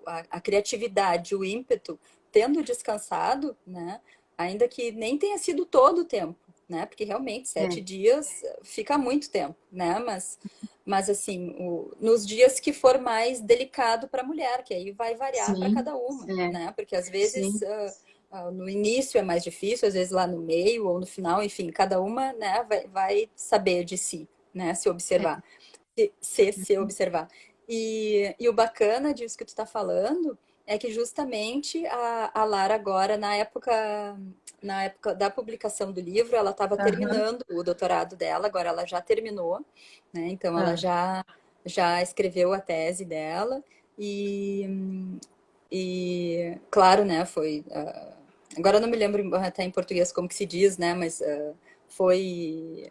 [SPEAKER 2] a criatividade, o ímpeto, tendo descansado, né? Ainda que nem tenha sido todo o tempo, né? Porque realmente
[SPEAKER 1] É,
[SPEAKER 2] 7 dias fica muito tempo, né? Mas assim, nos dias que for mais delicado para a mulher, que aí vai variar para
[SPEAKER 1] sim,
[SPEAKER 2] cada uma,
[SPEAKER 1] é,
[SPEAKER 2] né? Porque às vezes
[SPEAKER 1] sim,
[SPEAKER 2] no início é mais difícil, às vezes lá no meio ou no final, enfim, cada uma, né, vai saber de si, né? Se
[SPEAKER 1] é,
[SPEAKER 2] observar, se observar. E o bacana disso que tu está falando é que justamente a Lara agora, na época da publicação do livro, ela estava
[SPEAKER 1] aham,
[SPEAKER 2] terminando o doutorado dela, agora ela já terminou, né? Então ela
[SPEAKER 1] ah,
[SPEAKER 2] já escreveu a tese dela e claro, né, foi agora eu não me lembro até em português como que se diz, né, mas foi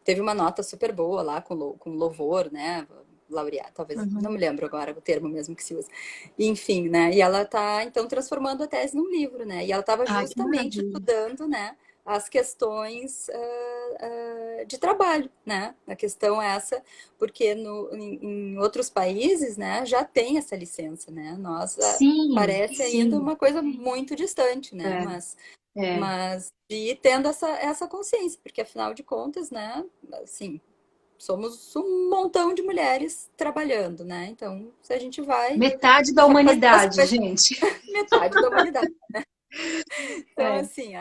[SPEAKER 2] teve uma nota super boa lá com louvor, né? Laureado, talvez, não
[SPEAKER 1] uhum.
[SPEAKER 2] me lembro agora o termo mesmo que se usa. Enfim, né? E ela está então transformando a tese num livro, né? E ela estava
[SPEAKER 1] Ai, que
[SPEAKER 2] justamente
[SPEAKER 1] maravilha.
[SPEAKER 2] estudando, né? As questões de trabalho, né? A questão é essa, porque em outros países, né, já tem essa licença, né? Nós
[SPEAKER 1] Sim,
[SPEAKER 2] parece ainda
[SPEAKER 1] sim,
[SPEAKER 2] uma coisa muito distante, né?
[SPEAKER 1] é, é,
[SPEAKER 2] Mas de ir tendo essa consciência, porque afinal de contas, né, assim, somos um montão de mulheres trabalhando, né? Então, se a gente vai
[SPEAKER 1] Metade da
[SPEAKER 2] fazer as
[SPEAKER 1] humanidade,
[SPEAKER 2] coisas,
[SPEAKER 1] gente.
[SPEAKER 2] metade da humanidade. Então,
[SPEAKER 1] É,
[SPEAKER 2] assim,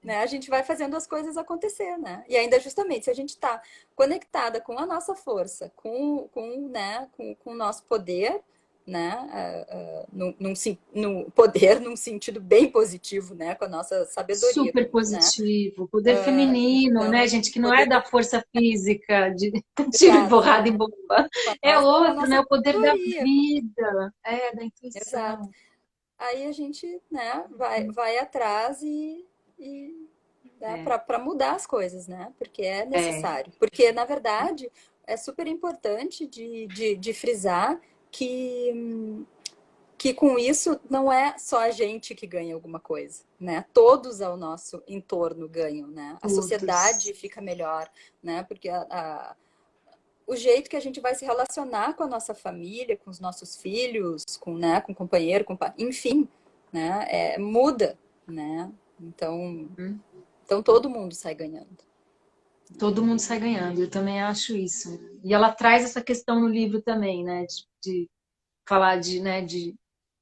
[SPEAKER 2] né, a gente vai fazendo as coisas acontecer, né? E ainda justamente, se a gente está conectada com a nossa força, né, com o nosso poder, né? No poder num sentido bem positivo, né? Com a nossa sabedoria,
[SPEAKER 1] super
[SPEAKER 2] né?
[SPEAKER 1] positivo. Poder feminino, né,
[SPEAKER 2] Então,
[SPEAKER 1] gente? Que não é
[SPEAKER 2] poder
[SPEAKER 1] da força física, de tiro e
[SPEAKER 2] exato,
[SPEAKER 1] porrada e
[SPEAKER 2] né?
[SPEAKER 1] bomba. É
[SPEAKER 2] Com a
[SPEAKER 1] outro,
[SPEAKER 2] nossa
[SPEAKER 1] né? O poder da
[SPEAKER 2] sabedoria,
[SPEAKER 1] vida, da
[SPEAKER 2] exato.
[SPEAKER 1] intuição.
[SPEAKER 2] Aí a gente, né, vai atrás e né,
[SPEAKER 1] É,
[SPEAKER 2] para mudar as coisas, né? Porque é
[SPEAKER 1] é,
[SPEAKER 2] necessário. Porque, na verdade, é super importante de frisar que com isso não é só a gente que ganha alguma coisa, né? Todos ao nosso entorno ganham, né? A sociedade
[SPEAKER 1] todos.
[SPEAKER 2] fica melhor, né? Porque o jeito que a gente vai se relacionar com a nossa família, com os nossos filhos, né, com o companheiro, enfim, né, muda, né?
[SPEAKER 1] Hum.
[SPEAKER 2] Então todo mundo sai ganhando.
[SPEAKER 1] Todo mundo sai ganhando, eu também acho isso. E ela traz essa questão no livro também, né? De falar de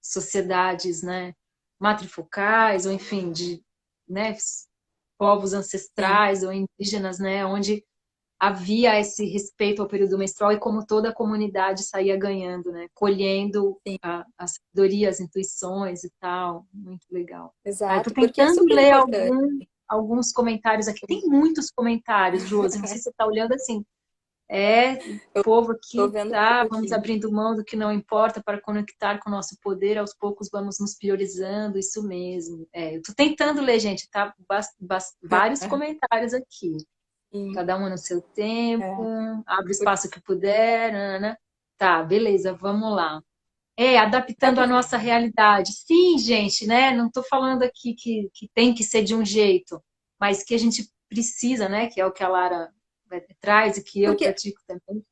[SPEAKER 1] sociedades, né? Matrifocais, ou enfim, de, né, povos
[SPEAKER 2] Sim,
[SPEAKER 1] ancestrais ou indígenas, né? Onde havia esse respeito ao período menstrual e como toda a comunidade saía ganhando, né? Colhendo
[SPEAKER 2] sim,
[SPEAKER 1] a sabedoria, as intuições e tal. Muito legal. Ah, eu tô
[SPEAKER 2] exato, porque é
[SPEAKER 1] tentando
[SPEAKER 2] super
[SPEAKER 1] ler
[SPEAKER 2] importante.
[SPEAKER 1] alguns comentários aqui. Tem muitos comentários, Josi. Não sei se você está olhando assim. O povo
[SPEAKER 2] Tô
[SPEAKER 1] aqui
[SPEAKER 2] vendo
[SPEAKER 1] tá,
[SPEAKER 2] tudo
[SPEAKER 1] vamos
[SPEAKER 2] aqui.
[SPEAKER 1] abrindo mão do que não importa para conectar com o nosso poder, aos poucos vamos nos priorizando, isso mesmo. Eu tô tentando ler, gente, tá? Vários comentários aqui.
[SPEAKER 2] Sim,
[SPEAKER 1] Cada um no seu tempo,
[SPEAKER 2] é,
[SPEAKER 1] abre o
[SPEAKER 2] por-
[SPEAKER 1] espaço que puder, né? Tá, beleza, vamos lá.
[SPEAKER 2] é
[SPEAKER 1] Adaptando a
[SPEAKER 2] porque
[SPEAKER 1] nossa realidade. Sim, gente, né? Não estou falando aqui que tem que ser de um jeito, mas que a gente precisa, né? Que é o que a Lara traz e que eu
[SPEAKER 2] porque
[SPEAKER 1] pratico também,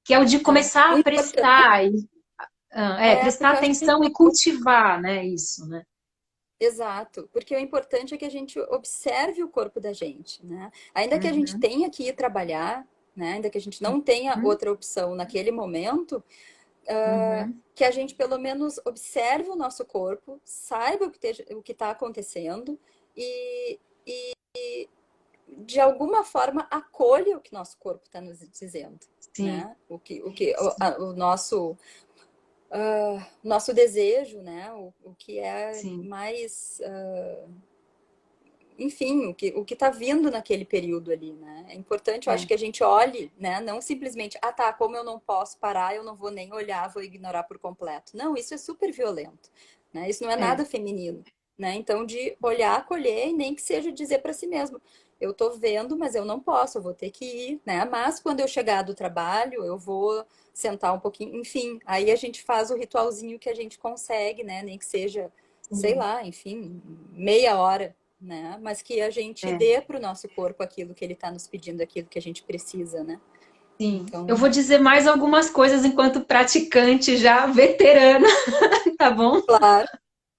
[SPEAKER 1] que é o de começar
[SPEAKER 2] o
[SPEAKER 1] a
[SPEAKER 2] importante
[SPEAKER 1] prestar, prestar
[SPEAKER 2] porque eu acho que
[SPEAKER 1] atenção e cultivar, né? Isso, né?
[SPEAKER 2] exato, porque o importante é que a gente observe o corpo da gente, né? Ainda que a gente
[SPEAKER 1] Uhum,
[SPEAKER 2] tenha que ir trabalhar, né? Ainda que a gente não tenha
[SPEAKER 1] uhum,
[SPEAKER 2] outra opção naquele momento,
[SPEAKER 1] uhum.
[SPEAKER 2] que a gente pelo menos observe o nosso corpo, saiba o que está acontecendo e de alguma forma acolha o que nosso corpo está nos dizendo,
[SPEAKER 1] Sim,
[SPEAKER 2] né?
[SPEAKER 1] sim,
[SPEAKER 2] O nosso desejo, né? O que é
[SPEAKER 1] sim.
[SPEAKER 2] mais enfim, o que está vindo naquele período ali, né? É importante, eu acho
[SPEAKER 1] É,
[SPEAKER 2] que a gente olhe, né? Não simplesmente, tá, como eu não posso parar, eu não vou nem olhar, vou ignorar por completo. Não, isso é super violento, né? Isso não é
[SPEAKER 1] é.
[SPEAKER 2] nada feminino, né? Então, de olhar, acolher e nem que seja dizer para si mesmo, eu tô vendo, mas eu não posso, eu vou ter que ir, né? Mas quando eu chegar do trabalho, eu vou sentar um pouquinho, enfim, aí a gente faz o ritualzinho que a gente consegue, né? Nem que seja, sei
[SPEAKER 1] Sim,
[SPEAKER 2] lá, enfim, meia hora, né? Mas que a gente
[SPEAKER 1] é.
[SPEAKER 2] dê para o nosso corpo aquilo que ele está nos pedindo, aquilo que a gente precisa, né?
[SPEAKER 1] Sim, eu
[SPEAKER 2] Então,
[SPEAKER 1] vou dizer mais algumas coisas enquanto praticante já veterana, tá bom?
[SPEAKER 2] claro,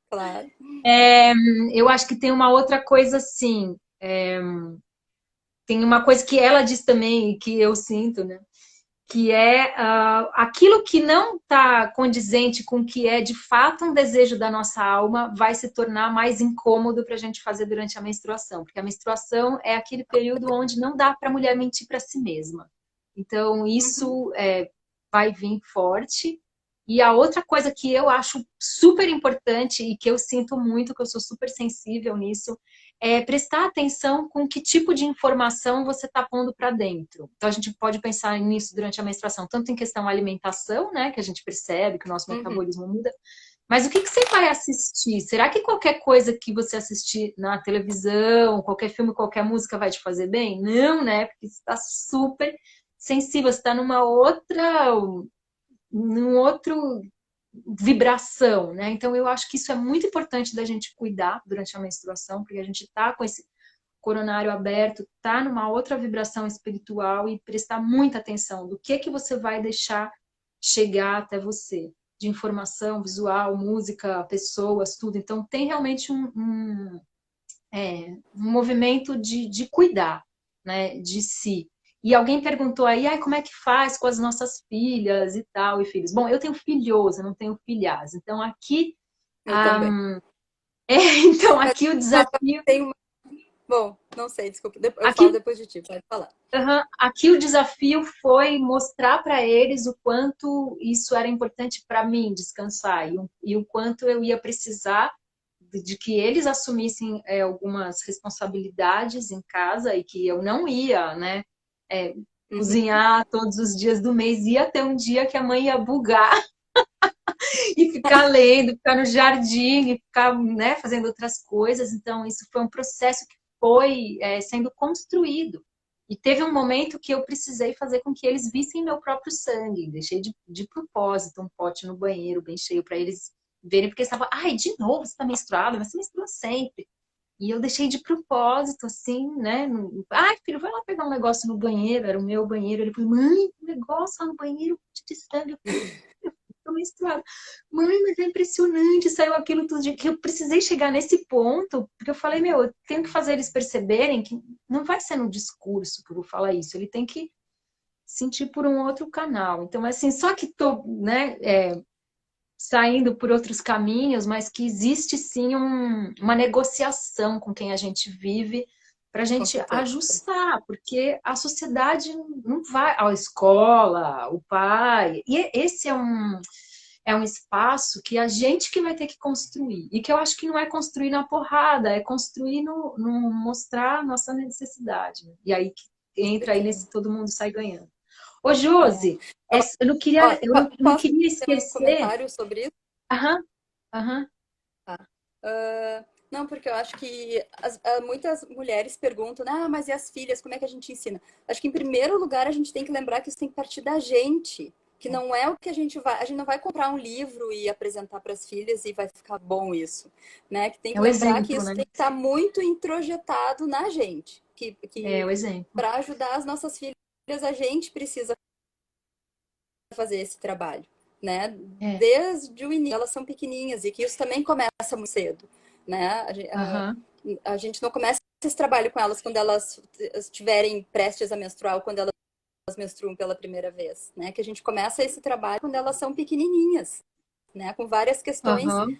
[SPEAKER 2] claro.
[SPEAKER 1] Eu acho que tem uma outra coisa assim, tem uma coisa que ela diz também e que eu sinto, né? Que é aquilo que não está condizente com o que é de fato um desejo da nossa alma vai se tornar mais incômodo para a gente fazer durante a menstruação, porque a menstruação é aquele período onde não dá para a mulher mentir para si mesma. Então,
[SPEAKER 2] Uhum,
[SPEAKER 1] isso vai vir forte. E a outra coisa que eu acho super importante e que eu sinto muito, que eu sou super sensível nisso, é prestar atenção com que tipo de informação você está pondo para dentro. Então, a gente pode pensar nisso durante a menstruação, tanto em questão alimentação, né, que a gente percebe que o nosso
[SPEAKER 2] uhum.
[SPEAKER 1] metabolismo muda, mas o que você vai assistir? Será que qualquer coisa que você assistir na televisão, qualquer filme, qualquer música vai te fazer bem? Não, né? Porque você está super sensível, você está num outro vibração, né? Então eu acho que isso é muito importante da gente cuidar durante a menstruação, porque a gente está com esse coronário aberto, tá numa outra vibração espiritual e prestar muita atenção do que você vai deixar chegar até você, de informação visual, música, pessoas, tudo. Então tem realmente um movimento de cuidar, né, de si. E alguém perguntou aí, ai, como é que faz com as nossas filhas e tal, e filhos? Bom, eu tenho filhos, eu não tenho filhas. Então aqui,
[SPEAKER 2] Eu também.
[SPEAKER 1] então
[SPEAKER 2] Mas
[SPEAKER 1] aqui o
[SPEAKER 2] eu
[SPEAKER 1] desafio,
[SPEAKER 2] tenho uma... Bom, não sei, desculpa. Eu falo
[SPEAKER 1] aqui,
[SPEAKER 2] depois de ti, pode falar.
[SPEAKER 1] aqui o desafio foi mostrar para eles o quanto isso era importante para mim, descansar, e o quanto eu ia precisar de que eles assumissem algumas responsabilidades em casa e que eu não ia, né,
[SPEAKER 2] Uhum.
[SPEAKER 1] cozinhar todos os dias do mês. Ia ter um dia que a mãe ia bugar e ficar lendo, ficar no jardim e ficar, né, fazendo outras coisas. Então, isso foi um processo que foi sendo construído. E teve um momento que eu precisei fazer com que eles vissem meu próprio sangue. Deixei de propósito um pote no banheiro bem cheio para eles verem, porque eles estavam, ai, de novo, você está menstruada, mas você menstrua sempre. E eu deixei de propósito, assim, né? Ai, filho, vai lá pegar um negócio no banheiro. Era o meu banheiro. Ele falou, mãe, um negócio lá no banheiro de sangue. Tô menstruada. Mãe, mas é impressionante, saiu aquilo tudo que eu precisei chegar nesse ponto, porque eu falei, meu, eu tenho que fazer eles perceberem que não vai ser no discurso que eu vou falar isso, ele tem que sentir por um outro canal. Então, assim, só que tô, né, saindo por outros caminhos, mas que existe sim uma negociação com quem a gente vive para a
[SPEAKER 2] Com
[SPEAKER 1] gente
[SPEAKER 2] certeza.
[SPEAKER 1] ajustar, porque a sociedade não vai, a escola, o pai, e esse é um espaço que a gente que vai ter que construir. E que eu acho que não é construir na porrada, é construir no mostrar a nossa necessidade. Né? E aí que
[SPEAKER 2] Com
[SPEAKER 1] entra aí
[SPEAKER 2] certeza.
[SPEAKER 1] nesse todo mundo sai ganhando. Ô,
[SPEAKER 2] É.
[SPEAKER 1] Josi,
[SPEAKER 2] Ó,
[SPEAKER 1] eu não
[SPEAKER 2] ó,
[SPEAKER 1] queria, eu não
[SPEAKER 2] posso
[SPEAKER 1] queria
[SPEAKER 2] ter um
[SPEAKER 1] esquecer.
[SPEAKER 2] comentário sobre isso?
[SPEAKER 1] Aham, aham.
[SPEAKER 2] Tá. Não, porque eu acho que muitas mulheres perguntam, ah, mas e as filhas, como é que a gente ensina? Acho que em primeiro lugar a gente tem que lembrar que isso tem que partir da gente, que não é o que a gente não vai comprar um livro e apresentar para as filhas e vai ficar bom isso, né? Que tem
[SPEAKER 1] É
[SPEAKER 2] que
[SPEAKER 1] o
[SPEAKER 2] lembrar que
[SPEAKER 1] exemplo,
[SPEAKER 2] isso
[SPEAKER 1] né?
[SPEAKER 2] tem que estar muito introjetado na gente,
[SPEAKER 1] É
[SPEAKER 2] que
[SPEAKER 1] o exemplo.
[SPEAKER 2] para ajudar as nossas filhas a gente precisa fazer esse trabalho, né?
[SPEAKER 1] É.
[SPEAKER 2] Desde o início, elas são pequenininhas e que isso também começa muito cedo, né?
[SPEAKER 1] Aham.
[SPEAKER 2] A gente não começa esse trabalho com elas quando elas estiverem prestes a menstruar ou quando elas menstruam pela primeira vez, né? Que a gente começa esse trabalho quando elas são pequenininhas, né? Com várias questões
[SPEAKER 1] Aham.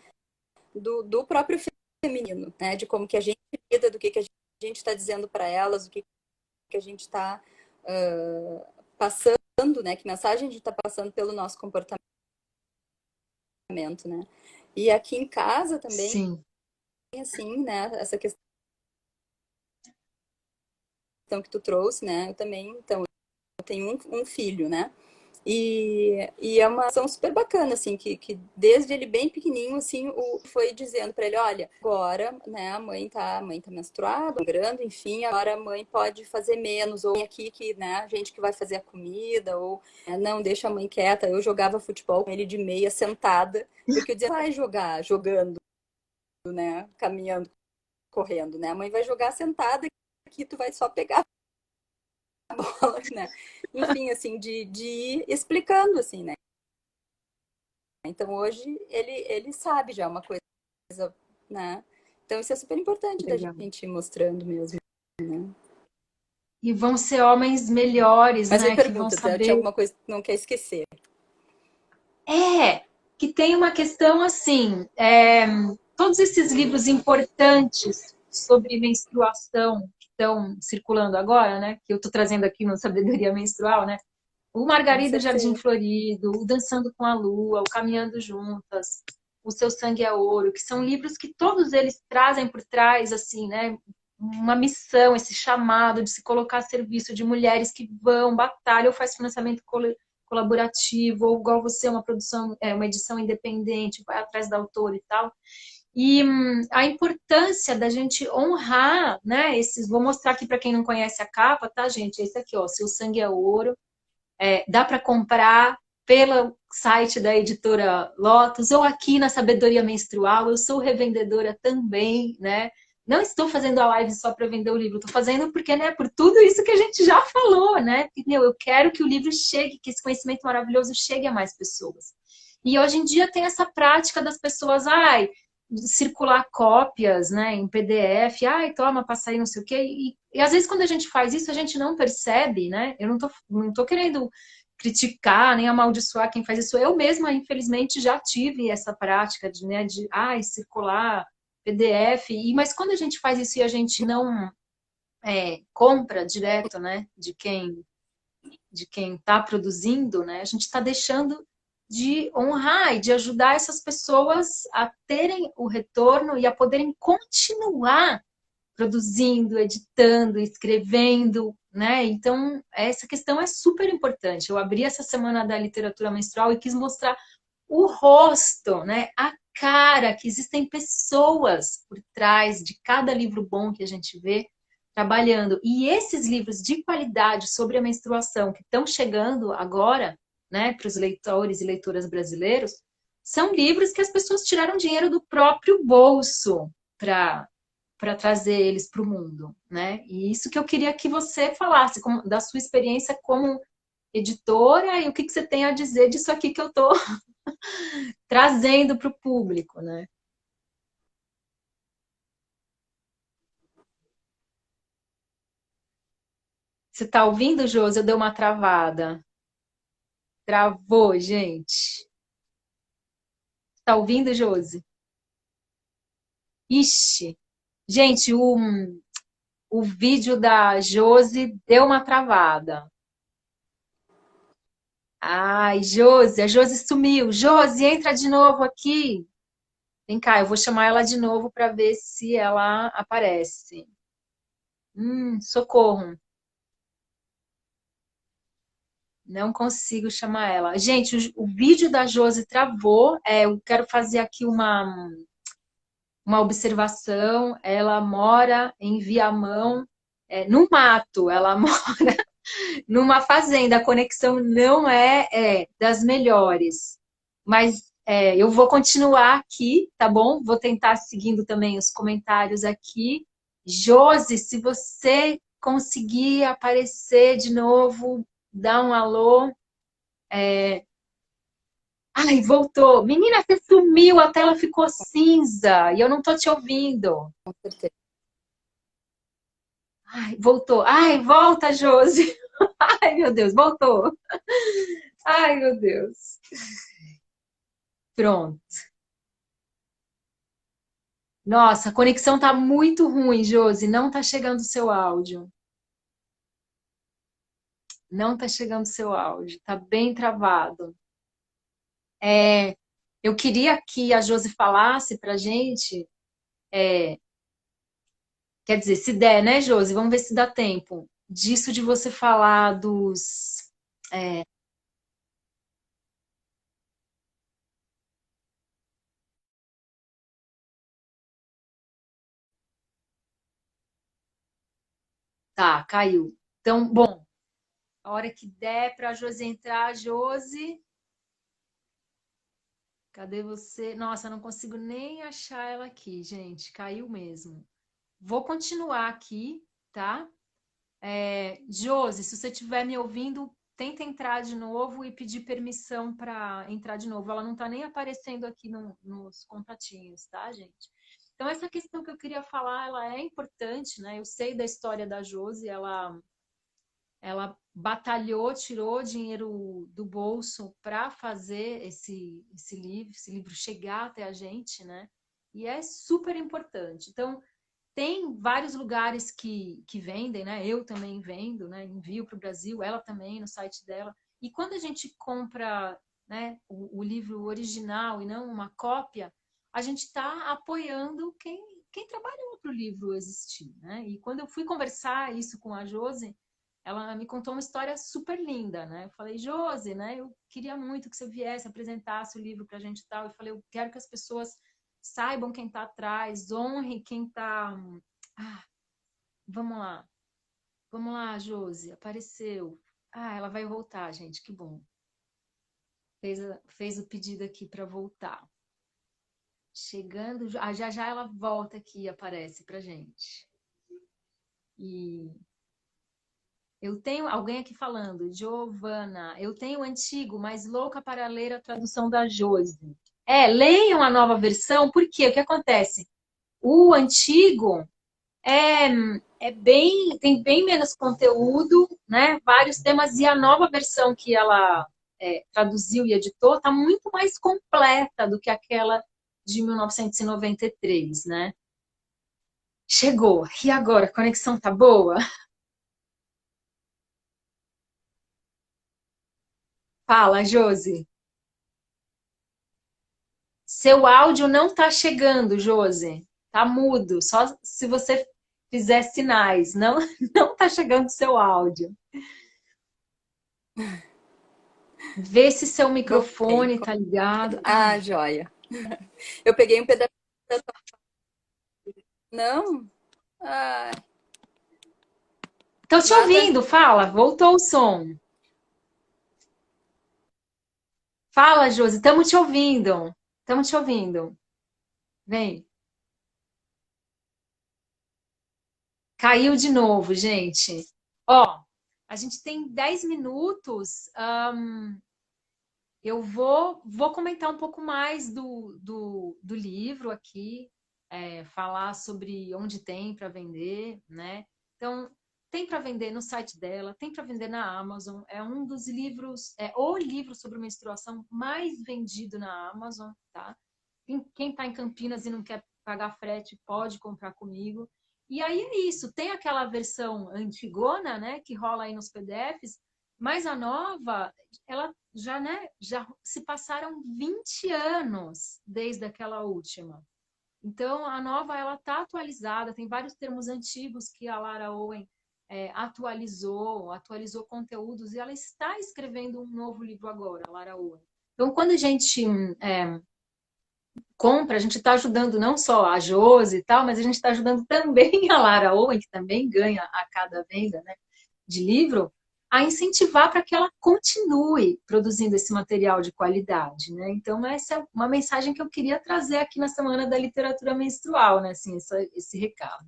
[SPEAKER 2] do próprio feminino, né? De como que a gente lida, do que a gente está dizendo para elas, o que a gente está passando, né? Que mensagem a gente está passando pelo nosso comportamento, né? E aqui em casa também,
[SPEAKER 1] Sim.
[SPEAKER 2] assim, né? Essa questão que tu trouxe, né? Eu também, então, eu tenho um filho, né? E é uma ação super bacana, assim, que desde ele bem pequenininho, assim, foi dizendo para ele, olha, agora, né, a mãe tá menstruada, sangrando, enfim, agora a mãe pode fazer menos, ou aqui que, né, a gente que vai fazer a comida, ou não, deixa a mãe quieta. Eu jogava futebol com ele de meia, sentada, porque eu dizia, vai jogar, jogando, né, caminhando, correndo, né, a mãe vai jogar sentada, aqui tu vai só pegar a bola, né, enfim, assim, de ir explicando, assim, né. Então hoje ele sabe já uma coisa, né? Então isso é super importante da
[SPEAKER 1] Legal.
[SPEAKER 2] gente ir mostrando mesmo.
[SPEAKER 1] E vão ser homens melhores,
[SPEAKER 2] Mas me
[SPEAKER 1] né? Que vão
[SPEAKER 2] pergunta, tinha
[SPEAKER 1] saber.
[SPEAKER 2] alguma coisa que não quer esquecer?
[SPEAKER 1] Que tem uma questão assim. Todos esses livros importantes sobre menstruação que estão circulando agora, né? Que eu estou trazendo aqui no Sabedoria Menstrual, né? O
[SPEAKER 2] Com
[SPEAKER 1] Margarida Jardim
[SPEAKER 2] certeza.
[SPEAKER 1] Florido, o Dançando com a Lua, o Caminhando Juntas, o Seu Sangue é Ouro, que são livros que todos eles trazem por trás, assim, né? Uma missão, esse chamado de se colocar a serviço de mulheres que vão, batalham, ou faz financiamento colaborativo, ou igual você, uma produção, uma edição independente, vai atrás da autora e tal. E a importância da gente honrar, né? Esses, vou mostrar aqui para quem não conhece a capa, tá, gente? Esse aqui, ó, Seu Sangue é Ouro. Dá para comprar pelo site da editora Lotus ou aqui na Sabedoria Menstrual. Eu sou revendedora também, né? Não estou fazendo a live só para vender o livro, estou fazendo porque, né, por tudo isso que a gente já falou, né? Meu, eu quero que o livro chegue, que esse conhecimento maravilhoso chegue a mais pessoas. E hoje em dia tem essa prática das pessoas, ai, circular cópias, né, em PDF, ai, toma, passa aí, não sei o quê, e às vezes quando a gente faz isso, a gente não percebe, né, eu não tô querendo criticar, nem amaldiçoar quem faz isso, eu mesma, infelizmente, já tive essa prática de, né, de, ai, circular PDF, mas quando a gente faz isso e a gente não compra direto, né, de quem está produzindo, né, a gente está deixando de honrar e de ajudar essas pessoas a terem o retorno e a poderem continuar produzindo, editando, escrevendo, né? Então, essa questão é super importante. Eu abri essa semana da literatura menstrual e quis mostrar o rosto, né? A cara, que existem pessoas por trás de cada livro bom que a gente vê trabalhando. E esses livros de qualidade sobre a menstruação que estão chegando agora, né, para os leitores e leitoras brasileiros, são livros que as pessoas tiraram dinheiro do próprio bolso para trazer eles para o mundo, né? E isso que eu queria que você falasse da sua experiência como editora e o que você tem a dizer disso aqui que eu estou trazendo para o público, né? Você está ouvindo, Josi? Eu dei uma travada. Travou, gente. Está ouvindo, Josi? Ixi. Gente, o vídeo da Josi deu uma travada. Ai, Josi, a Josi sumiu. Josi, entra de novo aqui. Vem cá, eu vou chamar ela de novo para ver se ela aparece. Socorro. Não consigo chamar ela. Gente, o vídeo da Josi travou. Eu quero fazer aqui uma observação. Ela mora em Viamão, no mato. Ela mora numa fazenda. A conexão não é das melhores. Mas eu vou continuar aqui, tá bom? Vou tentar seguindo também os comentários aqui. Josi, se você conseguir aparecer de novo, dá um alô. Ai, voltou. Menina, você sumiu, a tela ficou cinza e eu não tô te ouvindo.
[SPEAKER 2] Com certeza.
[SPEAKER 1] Ai, voltou. Ai, volta, Josi. Ai, meu Deus, voltou. Ai, meu Deus. Pronto. Nossa, a conexão tá muito ruim, Josi. Não tá chegando o seu áudio. Não tá chegando o seu áudio. Tá bem travado. É, eu queria que a Josi falasse pra gente, quer dizer, se der, né, Josi? Vamos ver se dá tempo. Disso de você falar dos. Tá, caiu. Então, bom, a hora que der para a Josi entrar, Josi, cadê você? Nossa, eu não consigo nem achar ela aqui, gente. Caiu mesmo. Vou continuar aqui, tá? Josi, se você estiver me ouvindo, tenta entrar de novo e pedir permissão para entrar de novo. Ela não está nem aparecendo aqui nos contatinhos, tá, gente? Então, essa questão que eu queria falar, ela é importante, né? Eu sei da história da Josi, ela batalhou, tirou dinheiro do bolso para fazer esse livro chegar até a gente, né? E é super importante. Então, tem vários lugares que vendem, né? Eu também vendo, né? Envio para o Brasil, ela também no site dela. E quando a gente compra, né, o livro original e não uma cópia, a gente está apoiando quem trabalhou para o livro existir, né? E quando eu fui conversar isso com a Josi, ela me contou uma história super linda, né? Eu falei, Josi, né? Eu queria muito que você viesse, apresentasse o livro para a gente e tal. Eu falei, eu quero que as pessoas saibam quem está atrás, honre quem está. Ah, vamos lá. Vamos lá, Josi, apareceu. Ah, ela vai voltar, gente, que bom. Fez o pedido aqui para voltar. Chegando, já já ela volta aqui e aparece pra gente. E eu tenho alguém aqui falando, Giovana, eu tenho o antigo, mas louca para ler a tradução da Josi. leiam a nova versão, porque o que acontece? O antigo é, tem bem menos conteúdo, né? Vários temas, e a nova versão que ela traduziu e editou está muito mais completa do que aquela de 1993, né? Chegou. E agora? A conexão tá boa? Fala, Josi. Seu áudio não tá chegando, Josi. Tá mudo. Só se você fizer sinais. Não, não tá chegando seu áudio. Vê se seu
[SPEAKER 2] Voltei.
[SPEAKER 1] microfone tá ligado.
[SPEAKER 2] Ah,
[SPEAKER 1] Ai,
[SPEAKER 2] joia. Eu peguei um pedaço. Não? Ah,
[SPEAKER 1] tô te
[SPEAKER 2] nada.
[SPEAKER 1] ouvindo. Fala. Voltou o som. Fala, Josi. Estamos te ouvindo. Estamos te ouvindo. Vem. Caiu de novo, gente. Ó, a gente tem 10 minutos. Eu vou comentar um pouco mais do livro aqui, falar sobre onde tem para vender, né? Então, tem para vender no site dela, tem para vender na Amazon. É um dos livros, é o livro sobre menstruação mais vendido na Amazon, tá? Quem está em Campinas e não quer pagar frete, pode comprar comigo. E aí é isso, tem aquela versão antigona, né, que rola aí nos PDFs, mas a nova, ela já, né, já se passaram 20 anos desde aquela última. Então, a nova, ela está atualizada, tem vários termos antigos que a Lara Owen atualizou conteúdos, e ela está escrevendo um novo livro agora, a Lara Owen. Então, quando a gente compra, a gente está ajudando não só a Josi e tal, mas a gente está ajudando também a Lara Owen, que também ganha a cada venda, né, de livro, a incentivar para que ela continue produzindo esse material de qualidade, né? Então, essa é uma mensagem que eu queria trazer aqui na Semana da Literatura Menstrual, né? Assim, esse recado.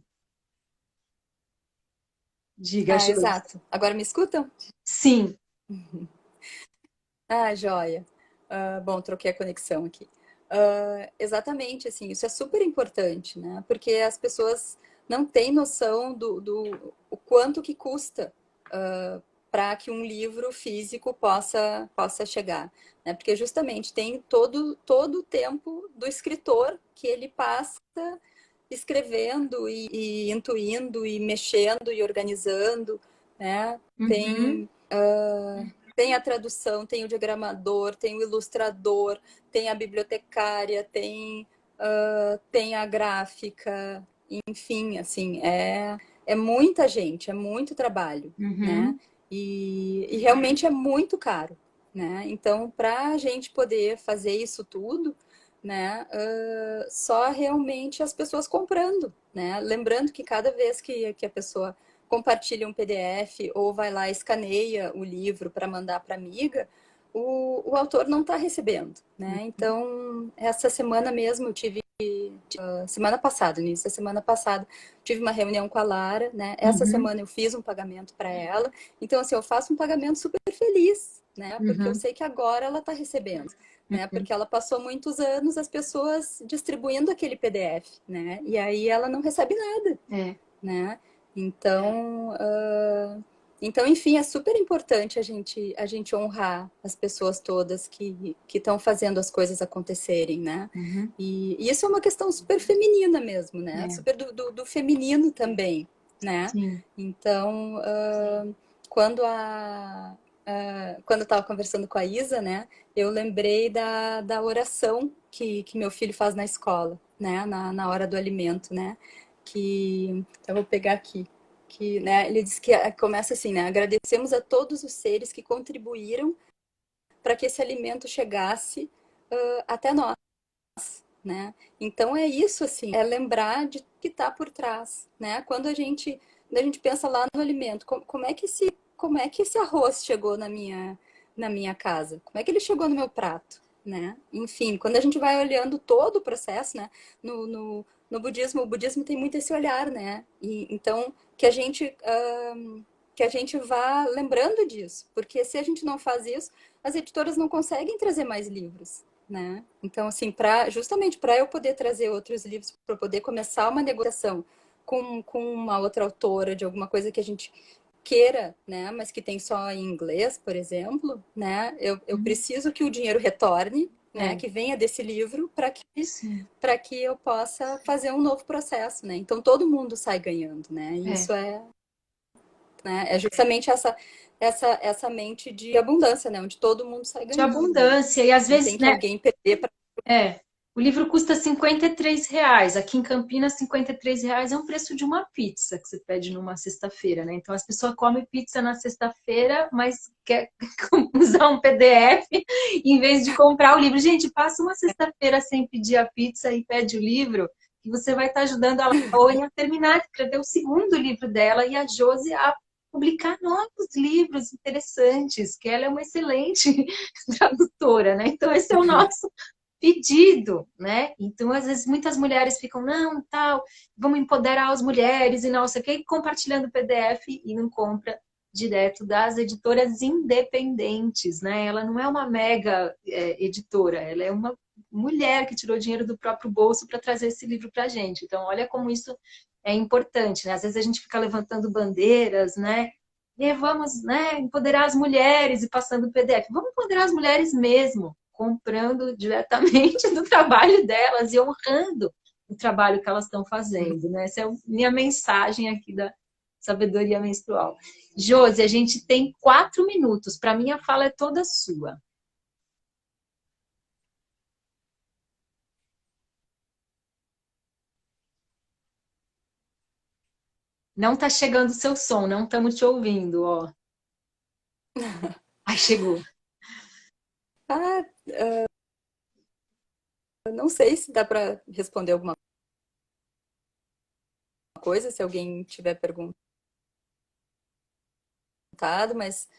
[SPEAKER 1] Diga,
[SPEAKER 2] Ah,
[SPEAKER 1] Josi.
[SPEAKER 2] exato. Agora me escutam?
[SPEAKER 1] Sim.
[SPEAKER 2] Ah, joia. Bom, troquei a conexão aqui. Exatamente, assim, isso é super importante, né? Porque as pessoas não têm noção do o quanto que custa para que um livro físico possa chegar, né? Porque justamente tem todo o tempo do escritor que ele passa escrevendo e intuindo e mexendo e organizando, né?
[SPEAKER 1] Uhum.
[SPEAKER 2] Tem a tradução, tem o diagramador, tem o ilustrador, tem a bibliotecária, tem a gráfica, enfim, assim, é muita gente, é muito trabalho, né?
[SPEAKER 1] Uhum.
[SPEAKER 2] E realmente é muito caro, né? Então, para a gente poder fazer isso tudo, né? Só realmente as pessoas comprando, né? Lembrando que cada vez que a pessoa compartilha um PDF ou vai lá e escaneia o livro para mandar para amiga, o autor não está recebendo, né? Então, essa semana mesmo eu tive, semana passada, início da semana passada, tive uma reunião com a Lara, né? Essa
[SPEAKER 1] Uhum.
[SPEAKER 2] semana eu fiz um pagamento para ela, então assim, eu faço um pagamento super feliz, né? Porque eu
[SPEAKER 1] Uhum.
[SPEAKER 2] sei que agora ela está recebendo, né?
[SPEAKER 1] Uhum.
[SPEAKER 2] Porque ela passou muitos anos as pessoas distribuindo aquele PDF, né? E aí ela não recebe nada,
[SPEAKER 1] É.
[SPEAKER 2] né? Então, enfim, é super importante a gente honrar as pessoas todas que estão fazendo as coisas acontecerem, né?
[SPEAKER 1] Uhum.
[SPEAKER 2] E isso é uma questão super feminina mesmo, né?
[SPEAKER 1] É.
[SPEAKER 2] Super do feminino também, né?
[SPEAKER 1] Sim.
[SPEAKER 2] Então, quando quando eu estava conversando com a Isa, né? Eu lembrei da oração que meu filho faz na escola, né? Na hora do alimento, né? Que eu vou pegar aqui, que, né, ele diz que começa assim, né? Agradecemos a todos os seres que contribuíram para que esse alimento chegasse até nós, né? Então é isso assim, é lembrar de que está por trás, né? Quando a gente pensa lá no alimento, como é que esse arroz chegou na minha casa? Como é que ele chegou no meu prato, né? Enfim, quando a gente vai olhando todo o processo, né? No budismo, o budismo tem muito esse olhar, né? E então que a gente vá lembrando disso, porque se a gente não faz isso, as editoras não conseguem trazer mais livros, né? Então, assim, justamente para eu poder trazer outros livros, para poder começar uma negociação com uma outra autora de alguma coisa que a gente queira, né, mas que tem só em inglês, por exemplo, né, eu preciso que o dinheiro retorne, né,
[SPEAKER 1] É,
[SPEAKER 2] que venha desse livro
[SPEAKER 1] sim.
[SPEAKER 2] para que eu possa fazer um novo processo, né? Então todo mundo sai ganhando, né? E
[SPEAKER 1] É.
[SPEAKER 2] isso é justamente essa mente de abundância, né? Onde todo mundo sai
[SPEAKER 1] De
[SPEAKER 2] ganhando, né?
[SPEAKER 1] abundância, e às
[SPEAKER 2] Não
[SPEAKER 1] vezes,
[SPEAKER 2] tem que
[SPEAKER 1] né?
[SPEAKER 2] alguém perder para.
[SPEAKER 1] É, o livro custa R$ 53. Aqui em Campinas, R$ 53 é um preço de uma pizza que você pede numa sexta-feira, né? Então as pessoas comem pizza na sexta-feira, mas quer usar um PDF em vez de comprar o livro. Gente, passa uma sexta-feira sem pedir a pizza e pede o livro, que você vai estar ajudando a Laura a terminar de escrever o segundo livro dela e a Josi a publicar novos livros interessantes, que ela é uma excelente tradutora, né? Então esse é o nosso pedido, né? Então, às vezes, muitas mulheres ficam, não, tal, vamos empoderar as mulheres e não sei o quê, compartilhando o PDF e não compra direto das editoras independentes, né? Ela não é uma mega editora, ela é uma mulher que tirou dinheiro do próprio bolso para trazer esse livro para a gente. Então, olha como isso é importante, né? Às vezes a gente fica levantando bandeiras, né? E vamos, né, empoderar as mulheres e passando o PDF. Vamos empoderar as mulheres mesmo, comprando diretamente do trabalho delas e honrando o trabalho que elas estão fazendo, né? Essa é a minha mensagem aqui da sabedoria menstrual. Josi, a gente tem 4 minutos. Para mim, a fala é toda sua. Não está chegando o seu som, não estamos te ouvindo, ó. Ai, chegou.
[SPEAKER 2] Ah, eu não sei se dá para responder alguma coisa, se alguém tiver perguntado, mas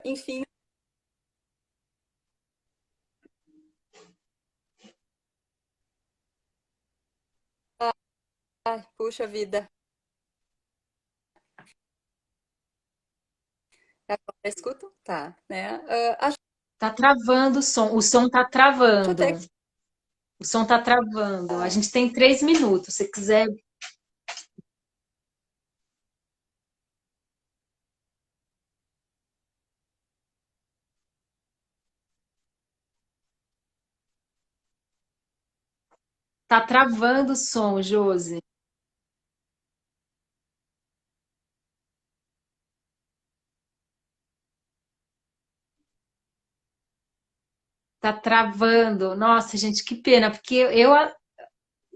[SPEAKER 2] enfim, ai, puxa vida. Agora escuta? Tá, né? Acho
[SPEAKER 1] Tá travando o som. O som tá
[SPEAKER 2] até
[SPEAKER 1] travando.
[SPEAKER 2] que
[SPEAKER 1] O som tá travando. A
[SPEAKER 2] tá.
[SPEAKER 1] gente tem 3 minutos. Se quiser. Tá travando o som, Josi. Tá travando. Nossa, gente, que pena, porque eu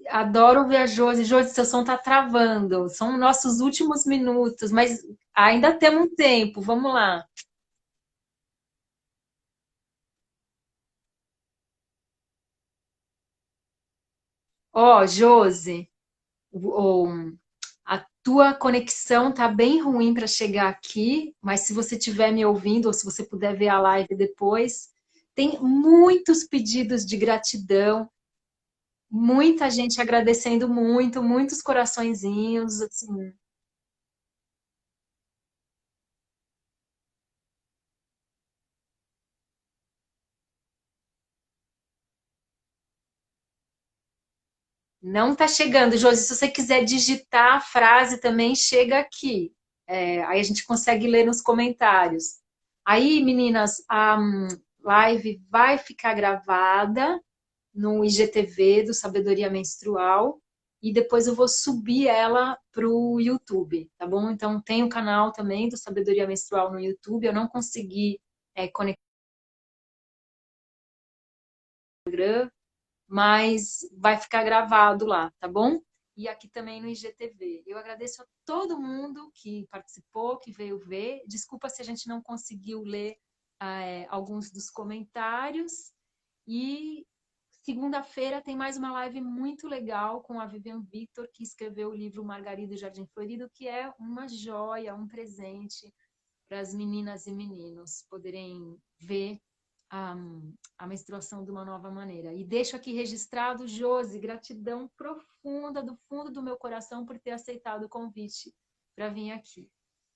[SPEAKER 1] adoro ver a Josi. Josi, seu som tá travando. São nossos últimos minutos, mas ainda temos um tempo. Vamos lá. Ó, Josi, a tua conexão tá bem ruim para chegar aqui, mas se você estiver me ouvindo ou se você puder ver a live depois, tem muitos pedidos de gratidão, muita gente agradecendo muito, muitos coraçõezinhos, assim. Não está chegando, Josi. Se você quiser digitar a frase também, chega aqui. Aí a gente consegue ler nos comentários. Aí, meninas, a live vai ficar gravada no IGTV do Sabedoria Menstrual e depois eu vou subir ela para o YouTube, tá bom? Então tem o canal também do Sabedoria Menstrual no YouTube. Eu não consegui conectar mas vai ficar gravado lá, tá bom? E aqui também no IGTV. Eu agradeço a todo mundo que participou, que veio ver. Desculpa se a gente não conseguiu ler alguns dos comentários. E segunda-feira tem mais uma live muito legal com a Vivian Victor, que escreveu o livro Margarida e Jardim Florido, que é uma joia, um presente para as meninas e meninos poderem ver a, a menstruação de uma nova maneira. E deixo aqui registrado, Josi, gratidão profunda do fundo do meu coração por ter aceitado o convite para vir aqui.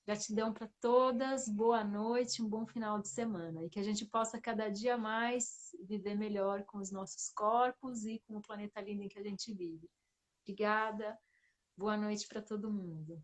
[SPEAKER 1] Gratidão para todas, boa noite, um bom final de semana e que a gente possa cada dia mais viver melhor com os nossos corpos e com o planeta lindo em que a gente vive. Obrigada, boa noite para todo mundo.